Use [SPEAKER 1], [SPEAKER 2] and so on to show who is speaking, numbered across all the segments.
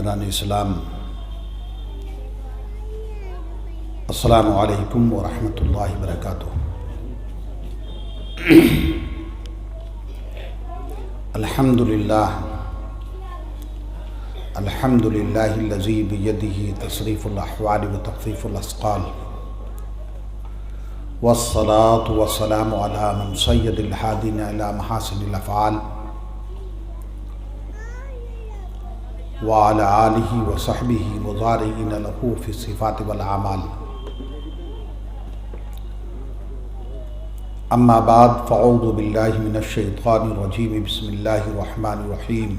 [SPEAKER 1] برادران اسلام، السلام علیکم ورحمۃ اللہ وبرکاتہ۔ الحمدللہ الذی بیدہ تصریف الاحوال وتخفیف الاسقال، والصلاة والسلام علی من سید الہادین الی محاسن الافعال، وعلی آلہ وصحبہ مضارعین لہ فی الصفات والاعمال۔ اما بعد فاعوذ باللہ من الشیطان الرجیم، بسم اللہ الرحمن الرحیم۔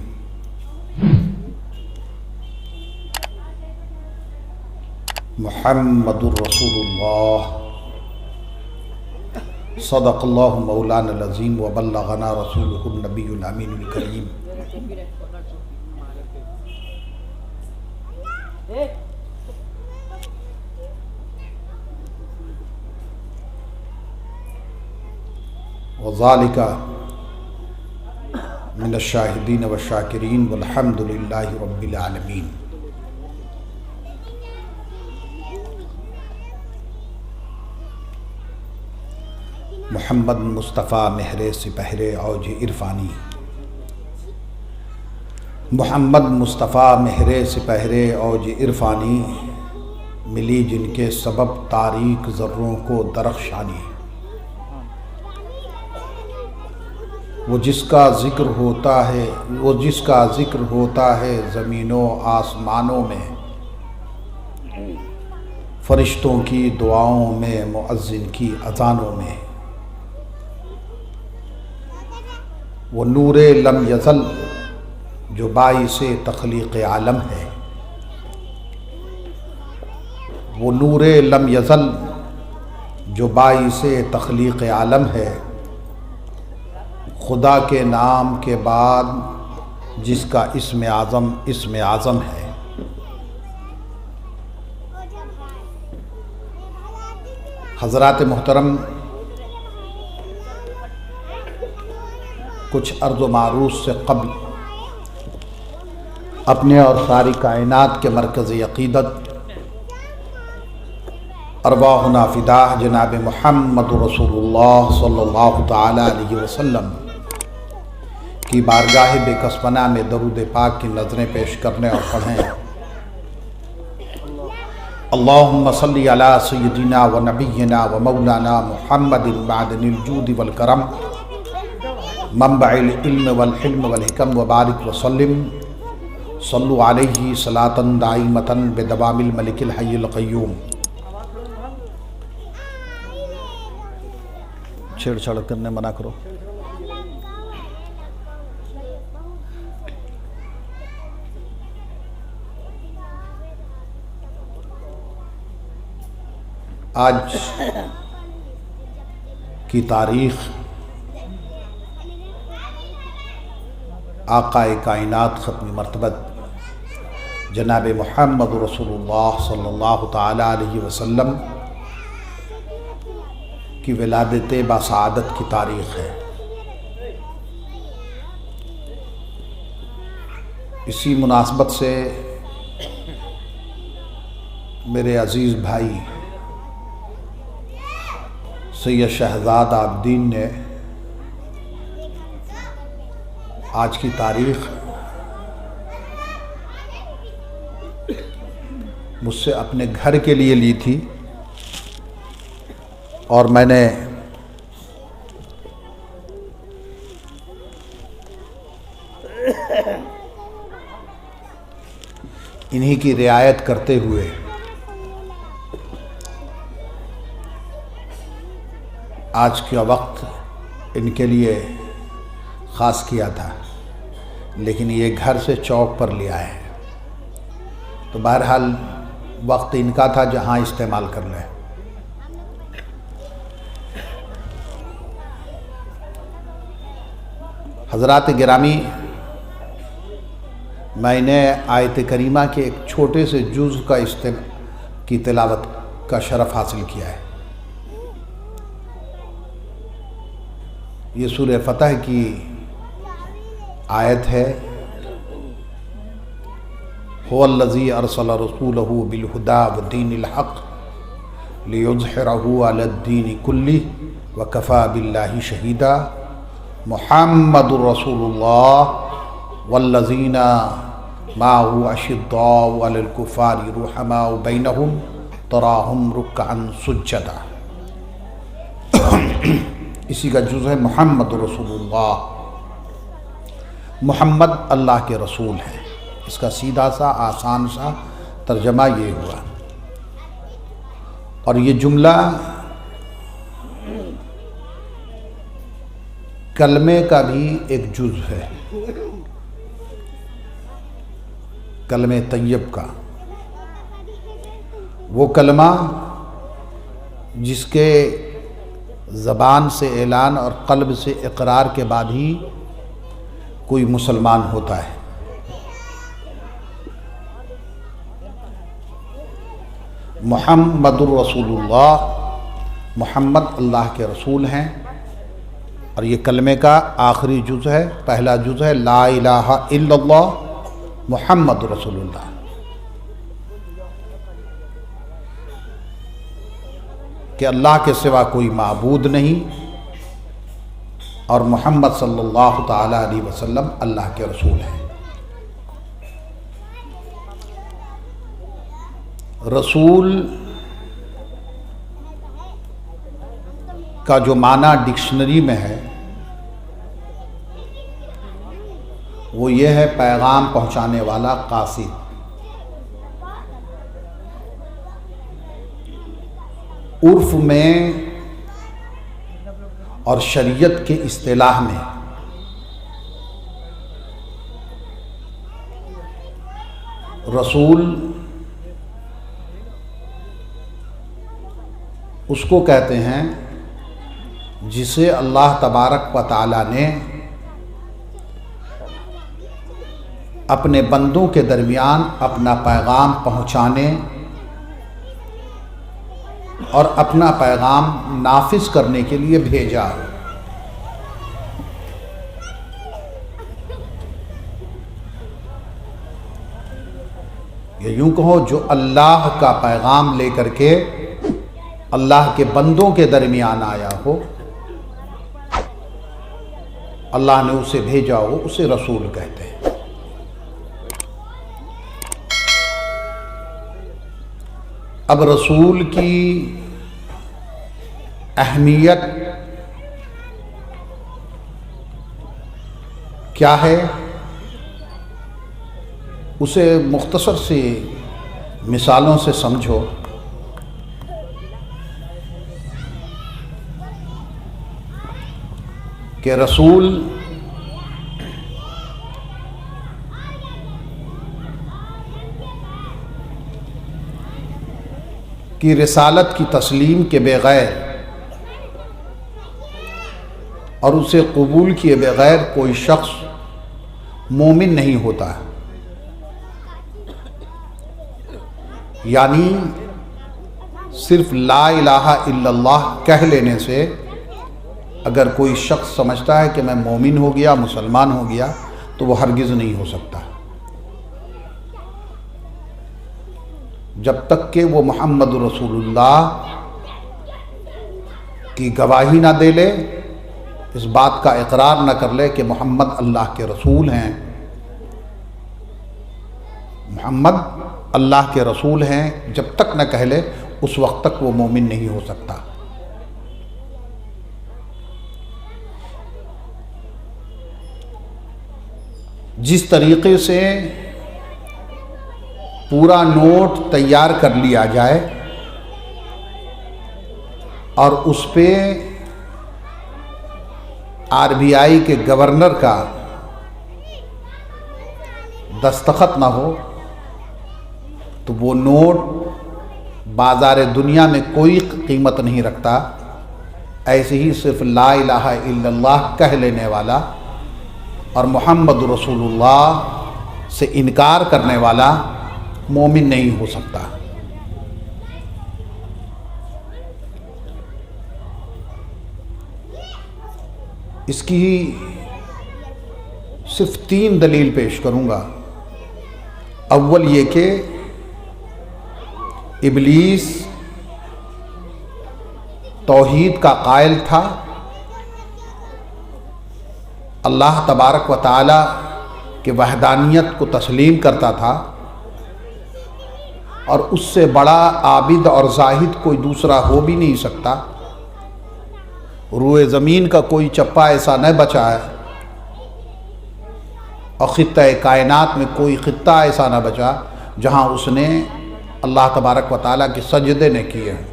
[SPEAKER 1] محمد رسول اللہ، صدق اللہ مولانا العظیم وبلغنا رسولہ النبی الامین الکریم۔ وذالک من الشاہدین والشاکرین والحمد للہ رب العالمین۔ محمد مصطفیٰ مہر سپہر اوج عرفانی، محمد مصطفیٰ مہر سپہر اوج عرفانی، ملی جن کے سبب تاریک ذروں کو درخشانی۔ وہ جس کا ذکر ہوتا ہے زمینوں آسمانوں میں، فرشتوں کی دعاؤں میں، مؤذن کی اذانوں میں۔ وہ نور لم یزل جو باعث تخلیق عالم ہے، وہ نور لم یزل جو باعث تخلیق عالم ہے، خدا کے نام کے بعد جس کا اسم اعظم ہے۔ حضرات محترم، کچھ عرض و معروض سے قبل اپنے اور ساری کائنات کے مرکز عقیدت ارواحنا فداہ جناب محمد رسول اللہ صلی اللہ تعالی علیہ وسلم کی بارگاہ بے کس پناہ میں درود پاک کی نظریں پیش کرنے اور پڑھیں۔ اللہم صلی علی سیدنا و نبینا و مولانا محمد معدن الجود والکرم، منبع العلم والحلم والحکم، وبارک وسلم، صلو علیہ صلاۃ دائمۃ بدوام الملک الحی القیوم۔ چھیڑ چھاڑ کرنے منع کرو۔ آج کی تاریخ آقا کائنات ختم مرتبت جناب محمد رسول اللہ صلی اللہ تعالی علیہ وسلم کی ولادت باسعادت کی تاریخ ہے۔ اسی مناسبت سے میرے عزیز بھائی سید شہزاد عابدین نے آج کی تاریخ مجھ سے اپنے گھر کے لیے لی تھی، اور میں نے انہی کی رعایت کرتے ہوئے آج کا وقت ان کے لیے خاص کیا تھا، لیکن یہ گھر سے چوک پر لیا ہے، تو بہرحال وقت ان کا تھا، جہاں استعمال کر لیں۔ حضرات گرامی، میں نے آیت کریمہ کے ایک چھوٹے سے جز کی تلاوت کا شرف حاصل کیا ہے۔ یہ سورہ فتح کی آیت ہے، هو الذی ارسل رسولہ بالہدی ودین الحق لیظہرہ علی الدین کلہ وکفی باللہ شہیدا محمد رسول اللہ والذین معه اشداء علی الکفار رحماء بینہم تراہم رکعا سجدا۔ اسی کا جز ہے محمد رسول اللہ۔ محمد اللہ کے رسول ہیں، اس کا سیدھا سا آسان سا ترجمہ یہ ہوا، اور یہ جملہ کلمے کا بھی ایک جز ہے، کلمہ طیب کا، وہ کلمہ جس کے زبان سے اعلان اور قلب سے اقرار کے بعد ہی کوئی مسلمان ہوتا ہے۔ محمد الرسول اللہ، محمد اللہ کے رسول ہیں، اور یہ کلمے کا آخری جز ہے، پہلا جز ہے لا الہ الا اللہ محمد رسول اللہ۔ کہ اللہ کے سوا کوئی معبود نہیں، اور محمد صلی اللہ تعالیٰ علیہ وسلم اللہ کے رسول ہیں۔ رسول کا جو معنی ڈکشنری میں ہے وہ یہ ہے پیغام پہنچانے والا، قاصد۔ عرف میں اور شریعت کے اصطلاح میں رسول اس کو کہتے ہیں جسے اللہ تبارک و تعالیٰ نے اپنے بندوں کے درمیان اپنا پیغام پہنچانے اور اپنا پیغام نافذ کرنے کے لیے بھیجا۔ یا یوں کہو جو اللہ کا پیغام لے کر کے اللہ کے بندوں کے درمیان آیا ہو، اللہ نے اسے بھیجا ہو، اسے رسول کہتے ہیں۔ اب رسول کی اہمیت کیا ہے، اسے مختصر سی مثالوں سے سمجھو۔ کہ رسول کی رسالت کی تسلیم کے بغیر اور اسے قبول کیے بغیر کوئی شخص مومن نہیں ہوتا۔ یعنی صرف لا الہ الا اللہ کہہ لینے سے اگر کوئی شخص سمجھتا ہے کہ میں مومن ہو گیا، مسلمان ہو گیا، تو وہ ہرگز نہیں ہو سکتا جب تک کہ وہ محمد رسول اللہ کی گواہی نہ دے لے، اس بات کا اقرار نہ کر لے کہ محمد اللہ کے رسول ہیں، محمد اللہ کے رسول ہیں، جب تک نہ کہہ لے اس وقت تک وہ مومن نہیں ہو سکتا۔ جس طریقے سے پورا نوٹ تیار کر لیا جائے اور اس پہ RBI کے گورنر کا دستخط نہ ہو تو وہ نوٹ بازار دنیا میں کوئی قیمت نہیں رکھتا۔ ایسے ہی صرف لا الہ الا اللہ کہہ لینے والا اور محمد رسول اللہ سے انکار کرنے والا مومن نہیں ہو سکتا۔ اس کی صرف 3 دلیل پیش کروں گا۔ اول یہ کہ ابلیس توحید کا قائل تھا، اللہ تبارک و تعالی کہ وحدانیت کو تسلیم کرتا تھا، اور اس سے بڑا عابد اور زاہد کوئی دوسرا ہو بھی نہیں سکتا۔ روئے زمین کا کوئی چپا ایسا نہ بچا ہے، اور خطہ کائنات میں کوئی خطہ ایسا نہ بچا جہاں اس نے اللہ تبارک و تعالیٰ کے سجدے نے کیے ہیں۔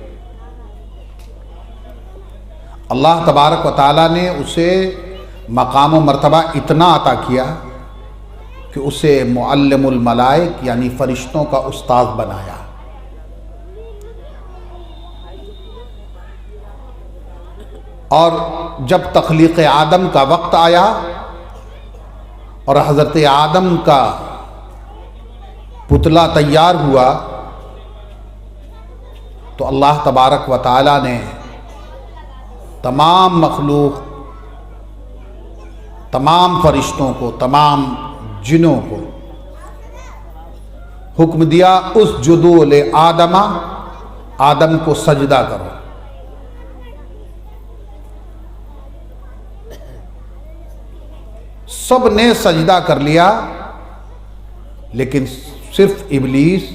[SPEAKER 1] اللہ تبارک و تعالیٰ نے اسے مقام و مرتبہ اتنا عطا کیا کہ اسے معلم الملائک یعنی فرشتوں کا استاد بنایا۔ اور جب تخلیق آدم کا وقت آیا اور حضرت آدم کا پتلا تیار ہوا تو اللہ تبارک و تعالیٰ نے تمام مخلوق، تمام فرشتوں کو، تمام جنوں کو حکم دیا اسجدوا لآدم، آدم کو سجدہ کرو۔ سب نے سجدہ کر لیا، لیکن صرف ابلیس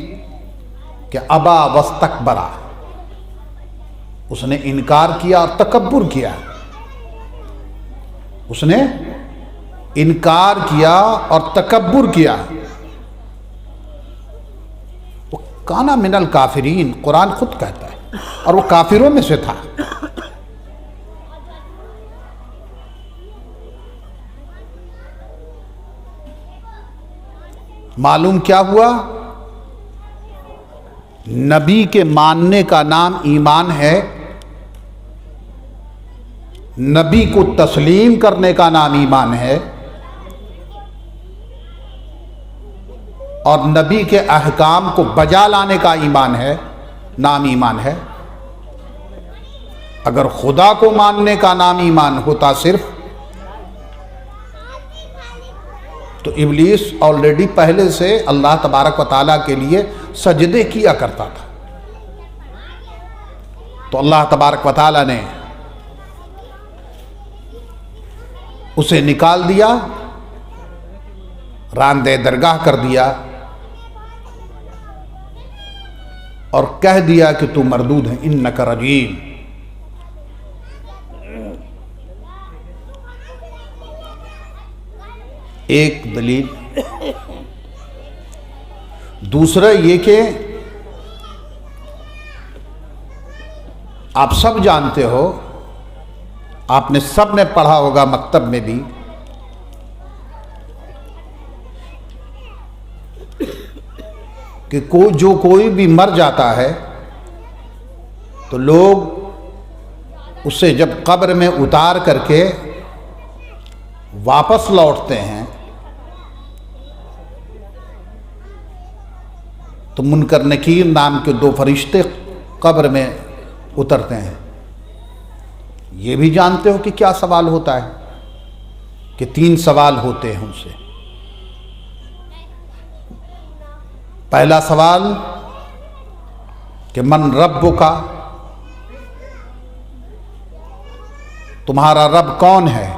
[SPEAKER 1] کہ ابا واستکبرا، اس نے انکار کیا اور تکبر کیا۔ اس نے انکار کیا اور تکبر کیا۔ وہ کانا من الکافرین، قرآن خود کہتا ہے، اور وہ کافروں میں سے تھا۔ معلوم کیا ہوا؟ نبی کے ماننے کا نام ایمان ہے، نبی کو تسلیم کرنے کا نام ایمان ہے، اور نبی کے احکام کو بجا لانے کا ایمان ہے، نام ایمان ہے۔ اگر خدا کو ماننے کا نام ایمان ہوتا صرف، تو ابلیس آلریڈی پہلے سے اللہ تبارک و تعالیٰ کے لیے سجدے کیا کرتا تھا۔ تو اللہ تبارک و تعالیٰ نے اسے نکال دیا، راندے درگاہ کر دیا، اور کہہ دیا کہ تو مردود ہے، انک رجیم۔ ایک دلیل۔ دوسرا یہ کہ آپ سب جانتے ہو، آپ نے سب نے پڑھا ہوگا مکتب میں بھی، کہ کوئی بھی مر جاتا ہے تو لوگ اسے جب قبر میں اتار کر کے واپس لوٹتے ہیں تو منکر نکیر نام کے دو فرشتے قبر میں اترتے ہیں۔ یہ بھی جانتے ہو کہ کیا سوال ہوتا ہے، کہ 3 سوال ہوتے ہیں ان سے۔ پہلا سوال کہ من ربک، تمہارا رب کون ہے؟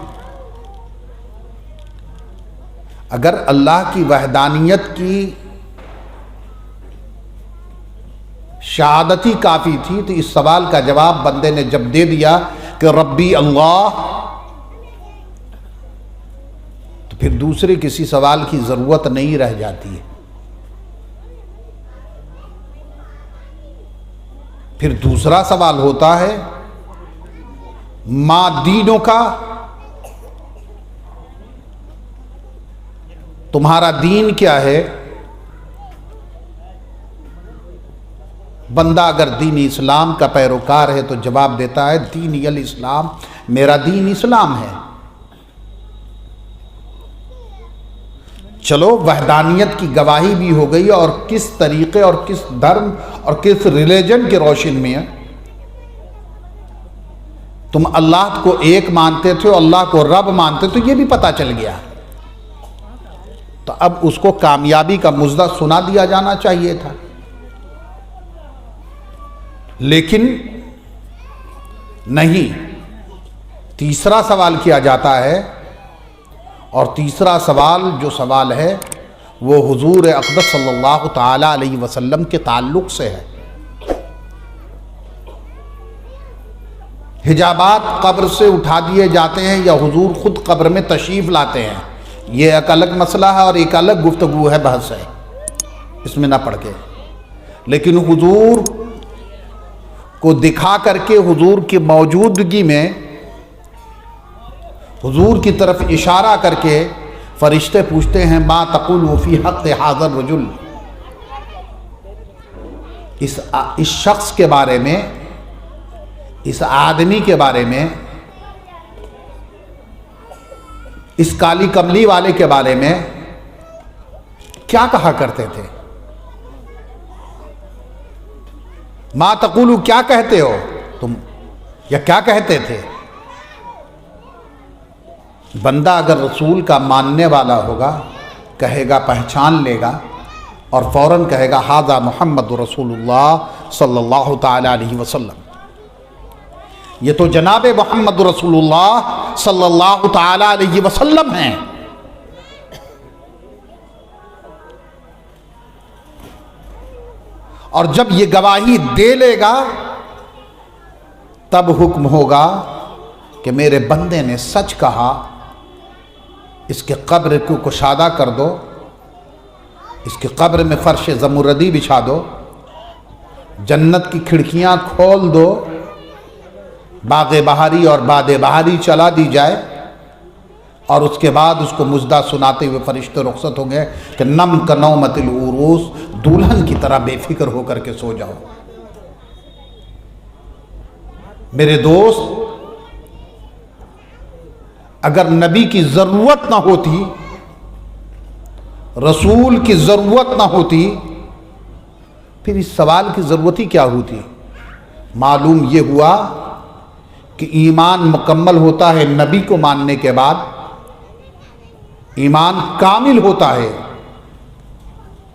[SPEAKER 1] اگر اللہ کی وحدانیت کی شہادت ہی کافی تھی تو اس سوال کا جواب بندے نے جب دے دیا کہ ربی اللہ، تو پھر دوسرے کسی سوال کی ضرورت نہیں رہ جاتی ہے۔ پھر دوسرا سوال ہوتا ہے ما دینوں کا، تمہارا دین کیا ہے؟ بندہ اگر دین اسلام کا پیروکار ہے تو جواب دیتا ہے دین الاسلام، میرا دین اسلام ہے۔ چلو وحدانیت کی گواہی بھی ہو گئی، اور کس طریقے اور کس دھرم اور کس ریلیجن کے روشن میں تم اللہ کو ایک مانتے تھے اور اللہ کو رب مانتے، تو یہ بھی پتہ چل گیا۔ تو اب اس کو کامیابی کا مژدہ سنا دیا جانا چاہیے تھا، لیکن نہیں، تیسرا سوال کیا جاتا ہے، اور تیسرا سوال جو سوال ہے وہ حضور اقدس صلی اللہ تعالیٰ علیہ وسلم کے تعلق سے ہے۔ حجابات قبر سے اٹھا دیے جاتے ہیں یا حضور خود قبر میں تشریف لاتے ہیں، یہ ایک الگ مسئلہ ہے اور ایک الگ گفتگو ہے، بحث ہے، اس میں نہ پڑ کے، لیکن حضور کو دکھا کر کے حضور کی موجودگی میں حضور کی طرف اشارہ کر کے فرشتے پوچھتے ہیں ما تقول فی حق ھذا الرجل، اس شخص کے بارے میں، اس آدمی کے بارے میں، اس کالی کملی والے کے بارے میں کیا کہا کرتے تھے؟ ما تقولو، کیا کہتے ہو تم، یا کیا کہتے تھے؟ بندہ اگر رسول کا ماننے والا ہوگا کہے گا، پہچان لے گا اور فوراً کہے گا ھذا محمد رسول اللہ صلی اللہ تعالی علیہ وسلم، یہ تو جناب محمد رسول اللہ صلی اللہ تعالی علیہ وسلم ہیں۔ اور جب یہ گواہی دے لے گا تب حکم ہوگا کہ میرے بندے نے سچ کہا، اس کے قبر کو کشادہ کر دو، اس کے قبر میں فرش زمردی بچھا دو، جنت کی کھڑکیاں کھول دو، باغ بہاری اور باد بہاری چلا دی جائے، اور اس کے بعد اس کو مژدہ سناتے ہوئے فرشتے رخصت ہوں گے کہ نم کا نومت العروس، دلہن کی طرح بے فکر ہو کر کے سو جاؤ۔ میرے دوست، اگر نبی کی ضرورت نہ ہوتی، رسول کی ضرورت نہ ہوتی، پھر اس سوال کی ضرورت ہی کیا ہوتی؟ معلوم یہ ہوا کہ ایمان مکمل ہوتا ہے نبی کو ماننے کے بعد، ایمان کامل ہوتا ہے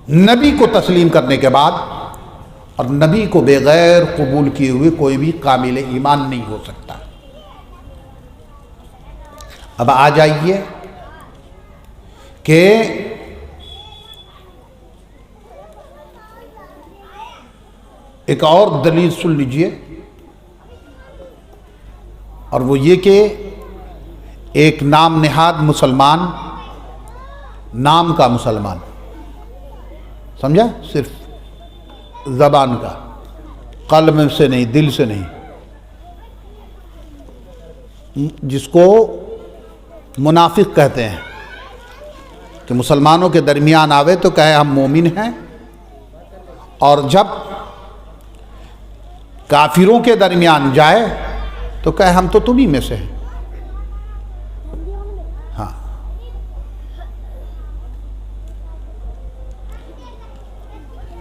[SPEAKER 1] نبی کو تسلیم کرنے کے بعد، اور نبی کو بغیر قبول کیے ہوئے کوئی بھی کامل ایمان نہیں ہو سکتا۔ اب آ جائیے کہ ایک اور دلیل سن لیجئے، اور وہ یہ کہ ایک نام نہاد مسلمان، نام کا مسلمان، سمجھا، صرف زبان کا، قلب سے نہیں، دل سے نہیں، جس کو منافق کہتے ہیں، کہ مسلمانوں کے درمیان آوے تو کہے ہم مومن ہیں، اور جب کافروں کے درمیان جائے تو کہے ہم تو تمہیں میں سے ہیں۔ ہاں،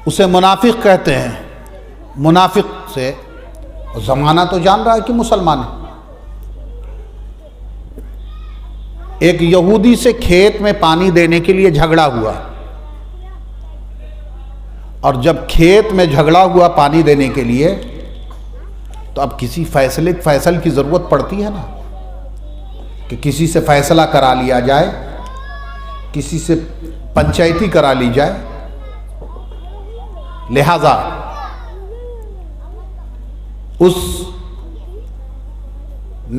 [SPEAKER 1] اسے منافق کہتے ہیں۔ منافق سے زمانہ تو جان رہا ہے کہ مسلمان ہے۔ ایک یہودی سے کھیت میں پانی دینے کے لیے جھگڑا ہوا، اور جب کھیت میں جھگڑا ہوا پانی دینے کے لیے تو اب کسی فیصل کی ضرورت پڑتی ہے نا، کہ کسی سے فیصلہ کرا لیا جائے، کسی سے پنچایتی کرا لی جائے۔ لہذا اس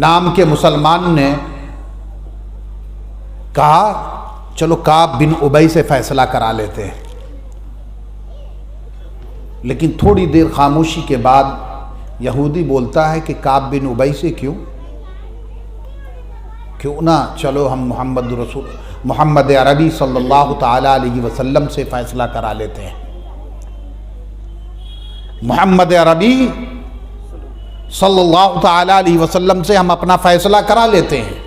[SPEAKER 1] نام کے مسلمان نے کہا چلو کعب بن ابی سے فیصلہ کرا لیتے ہیں، لیکن تھوڑی دیر خاموشی کے بعد یہودی بولتا ہے کہ کعب بن ابی سے کیوں نہ چلو ہم محمد عربی صلی اللہ تعالی علیہ وسلم سے فیصلہ کرا لیتے ہیں۔ محمد عربی صلی اللہ تعالی علیہ وسلم سے ہم اپنا فیصلہ کرا لیتے ہیں،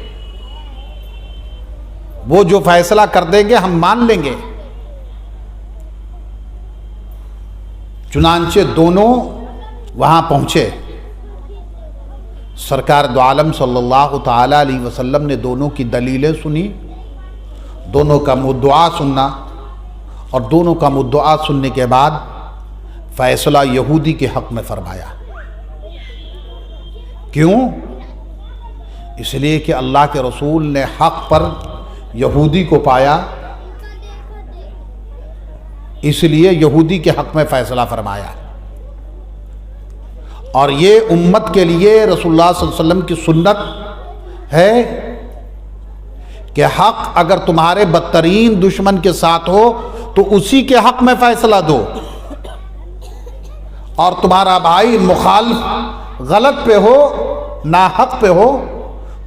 [SPEAKER 1] وہ جو فیصلہ کر دیں گے ہم مان لیں گے۔ چنانچہ دونوں وہاں پہنچے، سرکار دو عالم صلی اللہ تعالی علیہ وسلم نے دونوں کی دلیلیں سنی، دونوں کا مدعا سننا، اور دونوں کا مدعا سننے کے بعد فیصلہ یہودی کے حق میں فرمایا۔ کیوں؟ اس لیے کہ اللہ کے رسول نے حق پر یہودی کو پایا، اس لیے یہودی کے حق میں فیصلہ فرمایا۔ اور یہ امت کے لیے رسول اللہ صلی اللہ علیہ وسلم کی سنت ہے کہ حق اگر تمہارے بدترین دشمن کے ساتھ ہو تو اسی کے حق میں فیصلہ دو، اور تمہارا بھائی مخالف غلط پہ ہو، ناحق پہ ہو،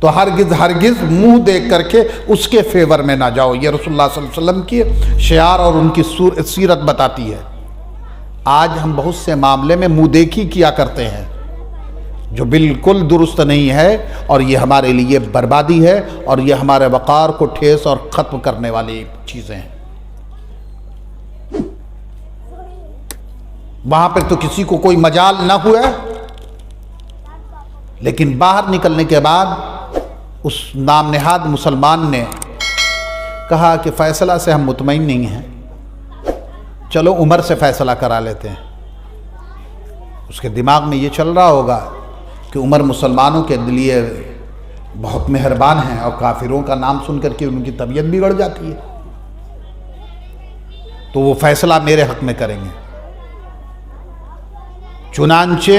[SPEAKER 1] تو ہرگز منہ دیکھ کر کے اس کے فیور میں نہ جاؤ۔ یہ رسول اللہ صلی اللہ علیہ وسلم کی شعار اور ان کی سیرت بتاتی ہے۔ آج ہم بہت سے معاملے میں منہ دیکھی کیا کرتے ہیں، جو بالکل درست نہیں ہے، اور یہ ہمارے لیے بربادی ہے، اور یہ ہمارے وقار کو ٹھیس اور ختم کرنے والی چیزیں ہیں۔ وہاں پر تو کسی کو کوئی مجال نہ ہوا، لیکن باہر نکلنے کے بعد اس نام نہاد مسلمان نے کہا کہ فیصلہ سے ہم مطمئن نہیں ہیں، چلو عمر سے فیصلہ کرا لیتے ہیں۔ اس کے دماغ میں یہ چل رہا ہوگا کہ عمر مسلمانوں کے لیے بہت مہربان ہیں، اور کافروں کا نام سن کر کے ان کی طبیعت بگڑ جاتی ہے، تو وہ فیصلہ میرے حق میں کریں گے۔ چنانچہ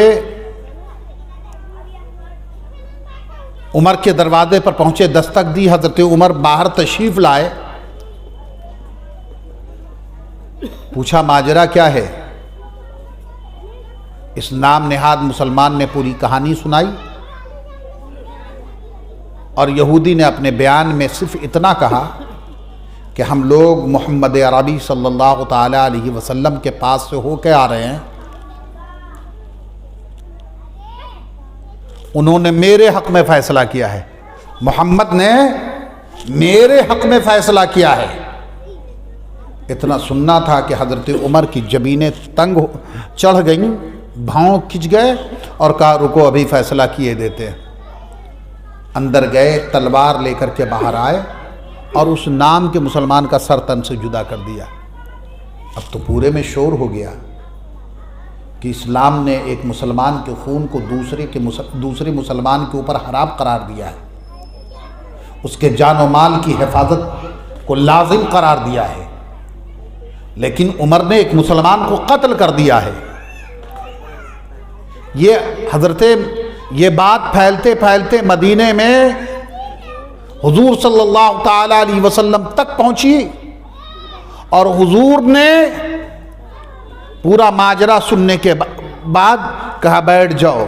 [SPEAKER 1] عمر کے دروازے پر پہنچے، دستک دی، حضرت عمر باہر تشریف لائے، پوچھا ماجرا کیا ہے؟ اس نام نہاد مسلمان نے پوری کہانی سنائی، اور یہودی نے اپنے بیان میں صرف اتنا کہا کہ ہم لوگ محمد عربی صلی اللہ تعالی علیہ وسلم کے پاس سے ہو کے آ رہے ہیں، انہوں نے میرے حق میں فیصلہ کیا ہے، محمد نے میرے حق میں فیصلہ کیا ہے۔ اتنا سننا تھا کہ حضرت عمر کی جبینیں تنگ چڑھ گئیں، بھاؤں کھچ گئے، اور کہا رکو ابھی فیصلہ کیے دیتے ہیں۔ اندر گئے، تلوار لے کر کے باہر آئے، اور اس نام کے مسلمان کا سر تن سے جدا کر دیا۔ اب تو پورے میں شور ہو گیا کہ اسلام نے ایک مسلمان کے خون کو دوسرے مسلمان کے اوپر حرام قرار دیا ہے، اس کے جان و مال کی حفاظت کو لازم قرار دیا ہے، لیکن عمر نے ایک مسلمان کو قتل کر دیا ہے۔ یہ بات پھیلتے پھیلتے مدینے میں حضور صلی اللہ تعالی علیہ وسلم تک پہنچی، اور حضور نے پورا ماجرا سننے کے بعد کہا بیٹھ جاؤ۔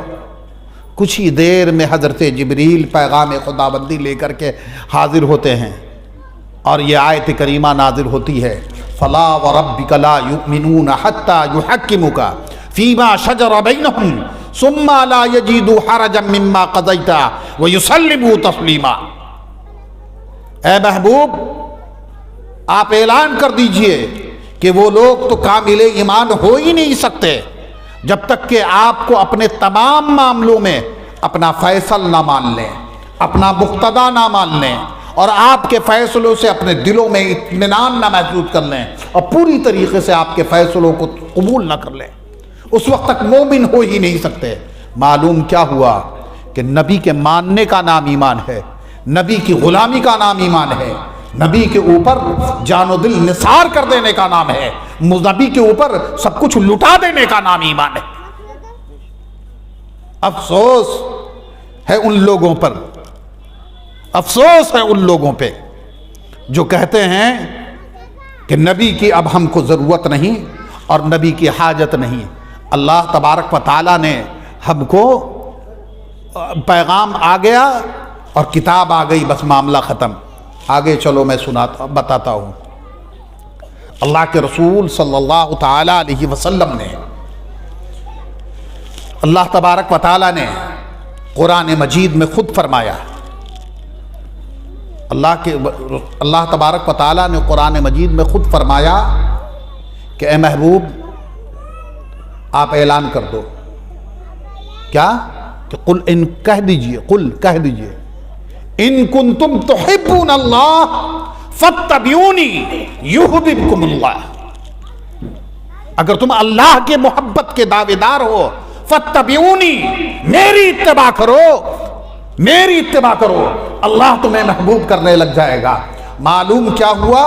[SPEAKER 1] کچھ ہی دیر میں حضرت جبریل پیغام خداوندی لے کر کے حاضر ہوتے ہیں، اور یہ آیت کریمہ نازل ہوتی ہے، فلا وربک لا یؤمنون حتی یحکموک فیما شجر بینہم ثم لا یجدوا حرجا مما قضیت ویسلموا تسلیما۔ اے محبوب، آپ اعلان کر دیجئے کہ وہ لوگ تو کامل ایمان ہو ہی نہیں سکتے جب تک کہ آپ کو اپنے تمام معاملوں میں اپنا فیصل نہ مان لیں، اپنا مقتدی نہ مان لیں، اور آپ کے فیصلوں سے اپنے دلوں میں اطمینان نہ محسوس کر لیں، اور پوری طریقے سے آپ کے فیصلوں کو قبول نہ کر لیں، اس وقت تک مومن ہو ہی نہیں سکتے۔ معلوم کیا ہوا کہ نبی کے ماننے کا نام ایمان ہے، نبی کی غلامی کا نام ایمان ہے، نبی کے اوپر جان و دل نثار کر دینے کا نام ہے، نبی کے اوپر سب کچھ لٹا دینے کا نام ایمان ہے۔ افسوس ہے ان لوگوں پر، افسوس ہے ان لوگوں پہ جو کہتے ہیں کہ نبی کی اب ہم کو ضرورت نہیں اور نبی کی حاجت نہیں۔ اللہ تبارک و تعالیٰ نے ہم کو پیغام آ گیا اور کتاب آ گئی، بس معاملہ ختم۔ آگے چلو میں بتاتا ہوں۔ اللہ کے رسول صلی اللہ تعالی علیہ وسلم نے، اللہ تبارک و تعالیٰ نے قرآن مجید میں خود فرمایا، اللہ تبارک و تعالیٰ نے قرآن مجید میں خود فرمایا کہ اے محبوب آپ اعلان کر دو، کیا کہ قل کہہ دیجئے ان کنتم تحبون اللہ فاتبعونی یحببکم اللہ، اگر تم اللہ کے محبت کے دعوے دار ہو، فاتبعونی، میری اتباع کرو، میری اتباع کرو، اللہ تمہیں محبوب کرنے لگ جائے گا۔ معلوم کیا ہوا؟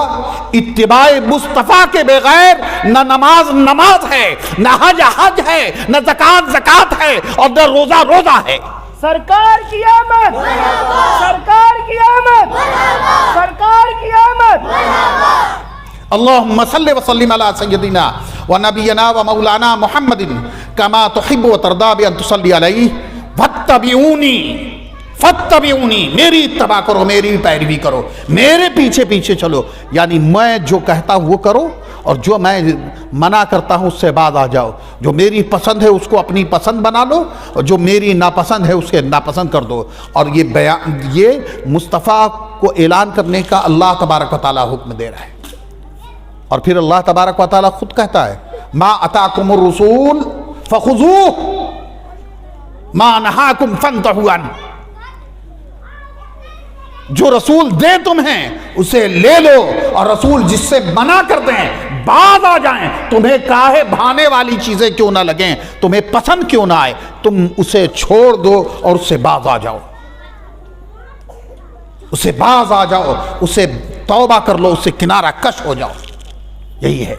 [SPEAKER 1] اتباع مصطفیٰ کے بغیر نہ نماز نماز ہے، نہ حج حج ہے، نہ زکوٰۃ زکوٰۃ ہے، اور نہ روزہ روزہ ہے۔
[SPEAKER 2] سرکار کی آمد، سرکار کی آمد، سرکار کی آمد۔
[SPEAKER 1] اللہم صلی وسلم علی سیدنا و نبینا و مولانا محمد کما تحب و ترضی بان تصلی علیہ فاتبعونی، فاتبعونی، میری اتباع کرو، میری پیروی کرو، میرے پیچھے پیچھے چلو، یعنی میں جو کہتا ہوں وہ کرو، اور جو میں منع کرتا ہوں اس سے باز آ جاؤ۔ جو میری پسند ہے اس کو اپنی پسند بنا لو، اور جو میری ناپسند ہے اس کے ناپسند کر دو۔ اور یہ مصطفیٰ کو اعلان کرنے کا اللہ تبارک و تعالیٰ حکم دے رہا ہے، اور پھر اللہ تبارک و تعالیٰ خود کہتا ہے ما اتاکم الرسول فخذوہ ما نہاکم فانتہوا عنہ، جو رسول دے تمہیں اسے لے لو، اور رسول جس سے منع کرتے ہیں باز آ جائیں، تمہیں کاہے بھانے والی چیزیں کیوں نہ لگیں، تمہیں پسند کیوں نہ آئے، تم اسے چھوڑ دو اور اس سے باز آ جاؤ، اسے باز آ جاؤ، اسے توبہ کر لو، اس سے کنارہ کش ہو جاؤ، یہی ہے۔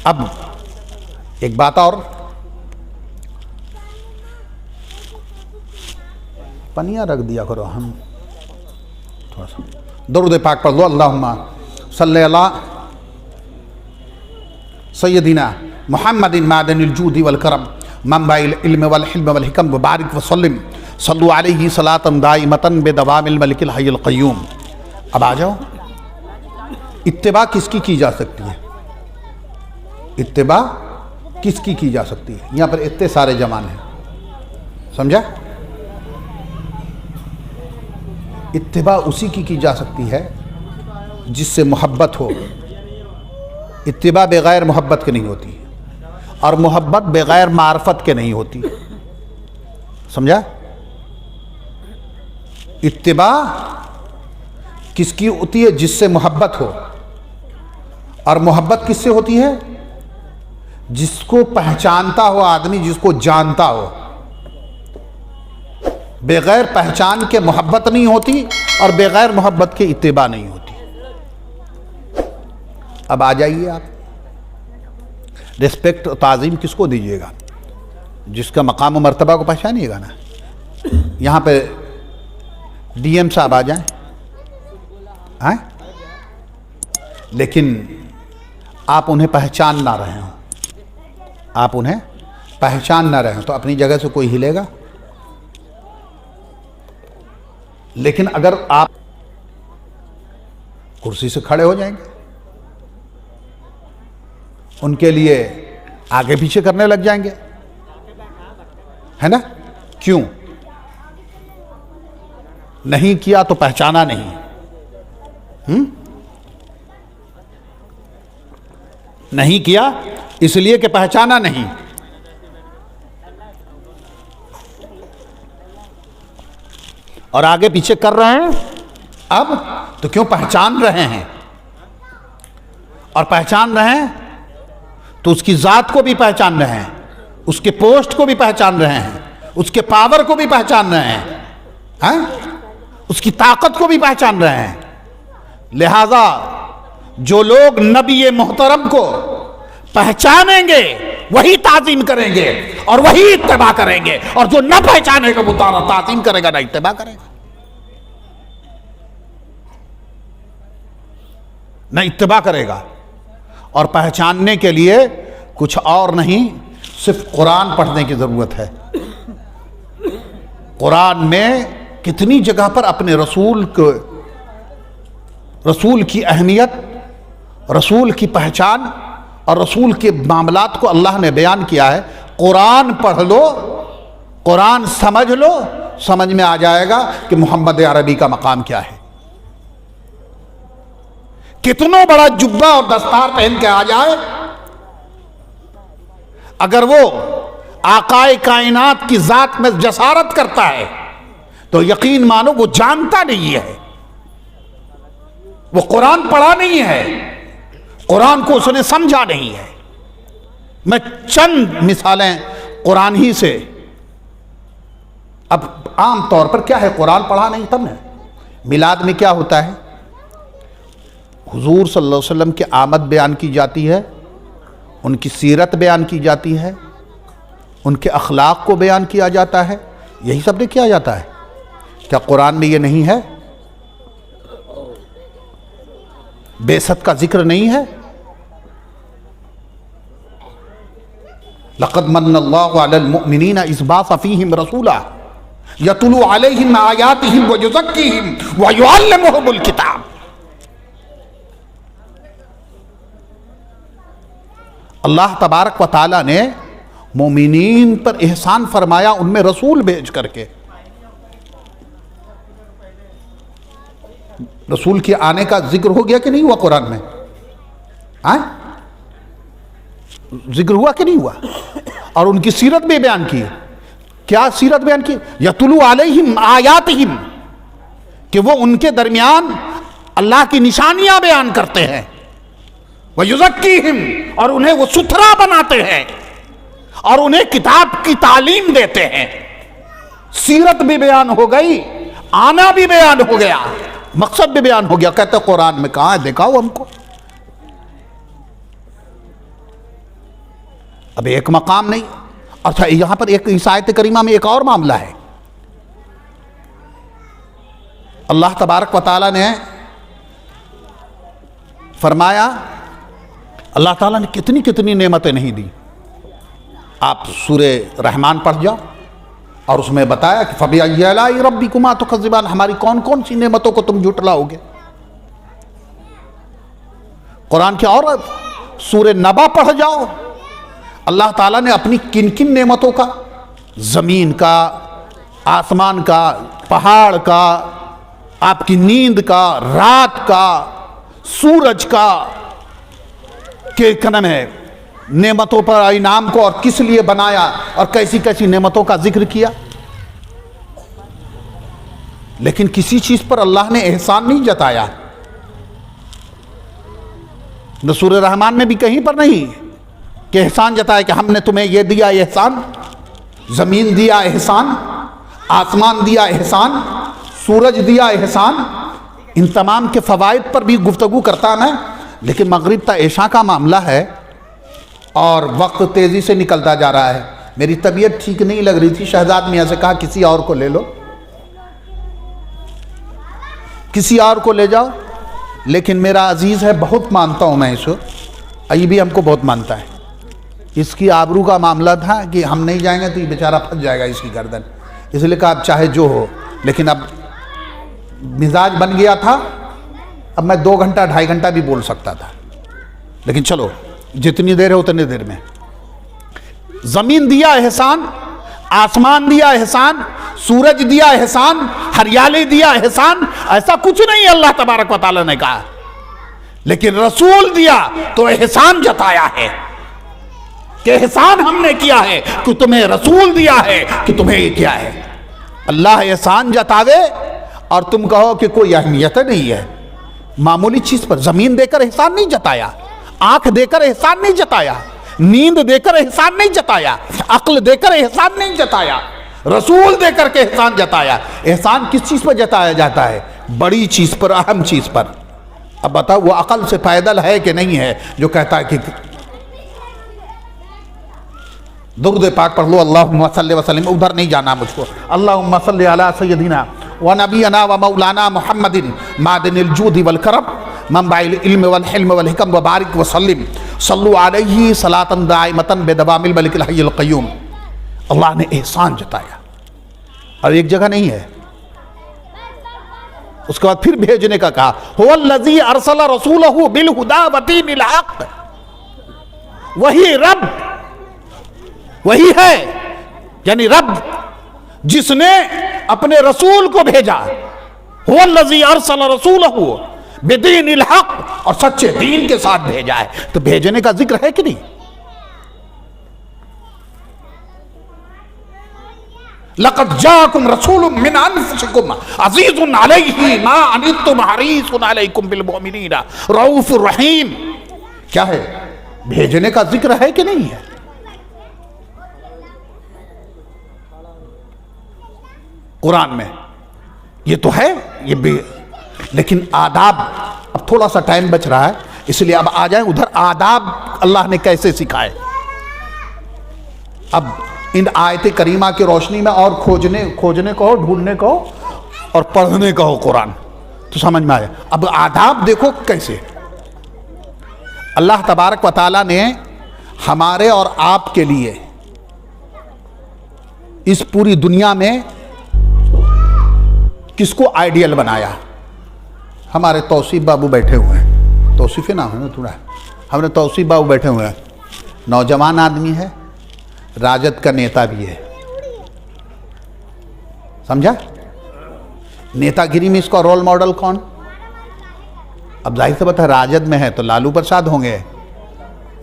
[SPEAKER 1] اب ایک بات اور، پنیاں رکھ دیا کرو، ہم تھوڑا سا درود پاک پڑھ لو۔ اللہم صلی علی سیدنا محمد معدن الجود والکرم منبع العلم والحلم والحکم وبارک وسلم، صلو علیہ صلاۃ دائمۃ بدوام الملک الحی القیوم۔ اب آ جاؤ، اتباع کس کی جا سکتی ہے؟ اتباع کس کی جا سکتی ہے؟ یہاں پر اتنے سارے جمان ہیں، سمجھا؟ اتباع اسی کی جا سکتی ہے جس سے محبت ہو، اتباع بغیر محبت کے نہیں ہوتی، اور محبت بغیر معرفت کے نہیں ہوتی، سمجھا؟ اتباع کس کی ہوتی ہے؟ جس سے محبت ہو، اور محبت کس سے ہوتی ہے؟ جس کو پہچانتا ہو آدمی، جس کو جانتا ہو۔ بغیر پہچان کے محبت نہیں ہوتی، اور بغیر محبت کے اتباع نہیں ہوتی۔ اب آ جائیے، آپ رسپیکٹ اور تعظیم کس کو دیجیے گا؟ جس کا مقام و مرتبہ کو پہچانیے گا نا۔ یہاں پہ ڈی ایم صاحب آ جائیں، لیکن آپ انہیں پہچان نہ رہے ہوں، آپ انہیں پہچان نہ رہے ہوں تو اپنی جگہ سے کوئی ہلے گا؟ لیکن اگر آپ کرسی سے کھڑے ہو جائیں گے، ان کے لیے آگے پیچھے کرنے لگ جائیں گے، ہے نا؟ کیوں؟ نہیں کیا تو پہچانا نہیں، نہیں کیا اس لیے کہ پہچانا نہیں۔ اور آگے پیچھے کر رہے ہیں اب تو کیوں؟ پہچان رہے ہیں، اور پہچان رہے ہیں تو اس کی ذات کو بھی پہچان رہے ہیں، اس کے پوسٹ کو بھی پہچان رہے ہیں، اس کے پاور کو بھی پہچان رہے ہیں، اس کی طاقت کو بھی پہچان رہے ہیں۔ لہذا جو لوگ نبی محترم کو پہچانیں گے وہی تعظیم کریں گے اور وہی اتباع کریں گے، اور جو نہ پہچانے گا وہ تعظیم کرے گا نہ اتباع کرے گا، نہ اتباع کرے گا۔ اور پہچاننے کے لیے کچھ اور نہیں، صرف قرآن پڑھنے کی ضرورت ہے۔ قرآن میں کتنی جگہ پر اپنے رسول کی اہمیت، رسول کی پہچان اور رسول کے معاملات کو اللہ نے بیان کیا ہے۔ قرآن پڑھ لو، قرآن سمجھ لو، سمجھ میں آ جائے گا کہ محمد عربی کا مقام کیا ہے۔ کتنا بڑا جبہ اور دستار پہن کے آ جائے، اگر وہ آقائے کائنات کی ذات میں جسارت کرتا ہے تو یقین مانو وہ جانتا نہیں ہے، وہ قرآن پڑھا نہیں ہے، قرآن کو اس نے سمجھا نہیں ہے۔ میں چند مثالیں قرآن ہی سے، اب عام طور پر کیا ہے، قرآن پڑھا نہیں تب نے۔ میلاد میں کیا ہوتا ہے، حضور صلی اللہ علیہ وسلم کی آمد بیان کی جاتی ہے، ان کی سیرت بیان کی جاتی ہے، ان کے اخلاق کو بیان کیا جاتا ہے، یہی سب نے کیا جاتا ہے۔ کیا قرآن میں یہ نہیں ہے؟ بعثت کا ذکر نہیں ہے؟ لقد من اللہ علی المؤمنین اذ بعث فیہم رسولا یتلو علیہم آیاتہ ویزکیہم ویعلمہم الکتاب۔ اللہ تبارک و تعالیٰ نے مومنین پر احسان فرمایا ان میں رسول بھیج کر کے۔ رسول کے آنے کا ذکر ہو گیا کہ نہیں ہوا قرآن میں؟ ذکر ہوا کہ نہیں ہوا؟ اور ان کی سیرت بھی بیان کی۔ کیا سیرت بیان کی؟ یتلو علیہم آیاتہم، کہ وہ ان کے درمیان اللہ کی نشانیاں بیان کرتے ہیں، وَيُزَكِّيهِمْ، اور انہیں وہ ستھرا بناتے ہیں، اور انہیں کتاب کی تعلیم دیتے ہیں۔ سیرت بھی بیان ہو گئی، آنا بھی بیان ہو گیا، مقصد بھی بیان ہو گیا۔ کہتے قرآن میں کہاں ہے، دکھاؤ ہم کو۔ اب ایک مقام نہیں۔ اچھا، یہاں پر ایک اس آیت کریمہ میں ایک اور معاملہ ہے۔ اللہ تبارک و تعالیٰ نے فرمایا، اللہ تعالیٰ نے کتنی کتنی نعمتیں نہیں دی۔ آپ سورہ رحمان پڑھ جاؤ اور اس میں بتایا کہ فَبِأَيِّ آلَاءِ رَبِّكُمَا تُكَذِّبَانِ، ہماری کون کون سی نعمتوں کو تم جھٹلاؤ گے۔ قرآن کی اور سورہ نبا پڑھ جاؤ، اللہ تعالیٰ نے اپنی کن کن نعمتوں کا، زمین کا، آسمان کا، پہاڑ کا، آپ کی نیند کا، رات کا، سورج کا، کہ کیا ہے نعمتوں پر انعام کو اور کس لیے بنایا اور کیسی کیسی نعمتوں کا ذکر کیا۔ لیکن کسی چیز پر اللہ نے احسان نہیں جتایا۔ نہ سورہ رحمان میں بھی کہیں پر نہیں کہ احسان جتایا کہ ہم نے تمہیں یہ دیا احسان، زمین دیا احسان، آسمان دیا احسان، سورج دیا احسان۔ ان تمام کے فوائد پر بھی گفتگو کرتا میں، لیکن مغرب تا عشاء کا معاملہ ہے اور وقت تیزی سے نکلتا جا رہا ہے۔ میری طبیعت ٹھیک نہیں لگ رہی تھی، شہزاد میاں سے کہا کسی اور کو لے لو، کسی اور کو لے جاؤ، لیکن میرا عزیز ہے، بہت مانتا ہوں میں اس کو، ایوبی ہم کو بہت مانتا ہے۔ اس کی آبرو کا معاملہ تھا کہ ہم نہیں جائیں گے تو یہ بیچارہ پھنس جائے گا اس کی گردن، اس لیے کہا اب چاہے جو ہو، لیکن اب مزاج بن گیا تھا، اب میں 2 گھنٹہ 2.5 گھنٹہ بھی بول سکتا تھا، لیکن چلو جتنی دیر ہے اتنی دیر میں۔ زمین دیا احسان، آسمان دیا احسان، سورج دیا احسان، ہریالی دیا احسان، ایسا کچھ نہیں اللہ تبارک و تعالیٰ نے کہا، لیکن رسول دیا تو احسان جتایا ہے کہ احسان ہم نے کیا ہے کہ تمہیں رسول دیا ہے کہ تمہیں یہ کیا ہے۔ اللہ احسان جتاوے اور تم کہو کہ کوئی اہمیت نہیں ہے۔ معمولی چیز پر زمین دے کر احسان نہیں جتایا، آنکھ دے کر احسان نہیں جتایا، نیند دے کر احسان نہیں جتایا، عقل دے کر احسان نہیں جتایا، رسول دے کر کے احسان جتایا۔ احسان کس چیز پر جتایا جاتا ہے؟ بڑی چیز پر، اہم چیز پر۔ اب بتاؤ وہ عقل سے پیدل ہے کہ نہیں ہے جو کہتا ہے کہ درود پاک پڑھ لو، اللہم صلی وسلم، ادھر نہیں جانا مجھ کو، اللہم صلی علی سیدنا ونبینا ومولانا محمد معدن الجود والکرم منبع العلم والحلم والحکم وبارک وسلم، صلو علیہ صلاۃ دائمۃ بدوام الملک الحی القیوم۔ اللہ نے احسان جتایا، اور ایک جگہ نہیں ہے، اس کے بعد پھر بھیجنے کا کہا، هو الذی ارسل رسولہ بالہدی ودین الحق، وہی رب، وہی ہے، یعنی رب جس نے اپنے رسول کو بھیجا، هو الذی ارسل رسولہ بدین الحق، اور سچے دین کے ساتھ بھیجا ہے۔ تو بھیجنے کا ذکر ہے کہ نہیں؟ لقد جاءکم رسول من انفسکم عزیز علیہ ما عنتم حریص علیکم بالمؤمنین رؤوف الرحیم. کیا ہے؟ بھیجنے کا ذکر ہے کہ نہیں ہے؟ قرآن میں یہ تو ہے. یہ بھی لیکن آداب، اب تھوڑا سا ٹائم بچ رہا ہے اس لیے اب آ جائیں ادھر. آداب اللہ نے کیسے سکھائے. اب ان آیت کریمہ کی روشنی میں اور کھوجنے کو، ڈھونڈنے کو اور پڑھنے کو قرآن تو سمجھ میں آیا. اب آداب دیکھو کیسے اللہ تبارک و تعالیٰ نے ہمارے اور آپ کے لیے اس پوری دنیا میں کس کو آئیڈیل بنایا. ہمارے توصیف بابو بیٹھے ہوئے ہیں، توصیف نام ہے نا تھوڑا، ہم نے توصیف بابو بیٹھے ہوئے ہیں، نوجوان آدمی ہے، راجد کا نیتا بھی ہے. سمجھا؟ نیتا گیری میں اس کا رول ماڈل کون؟ اب ظاہر سے بات ہے راجد میں ہے تو لالو پرساد ہوں گے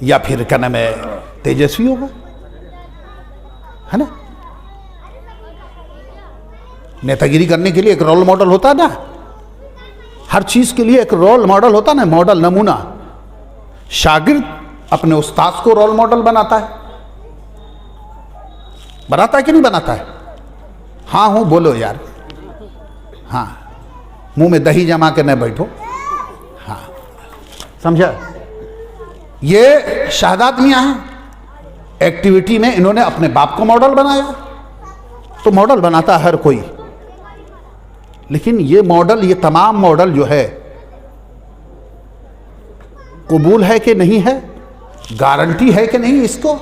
[SPEAKER 1] یا پھر کیا نام ہے تیجسوی ہوگا، ہے نا. نیتا گیری کرنے کے لیے ایک رول ماڈل ہوتا ہے نا، ہر چیز کے لیے ایک رول ماڈل ہوتا ہے نا، ماڈل نمونہ. شاگرد اپنے استاد کو رول ماڈل بناتا ہے، بناتا ہے کہ نہیں بناتا ہے؟ ہاں ہوں بولو یار، ہاں منہ میں دہی جما کے نہ بیٹھو. ہاں سمجھا؟ یہ شہادات میاں ہیں، ایکٹیویٹی میں انہوں نے اپنے باپ کو ماڈل بنایا. تو ماڈل بناتا ہے ہر کوئی، لیکن یہ ماڈل، یہ تمام ماڈل جو ہے قبول ہے کہ نہیں ہے، گارنٹی ہے کہ نہیں اس کو،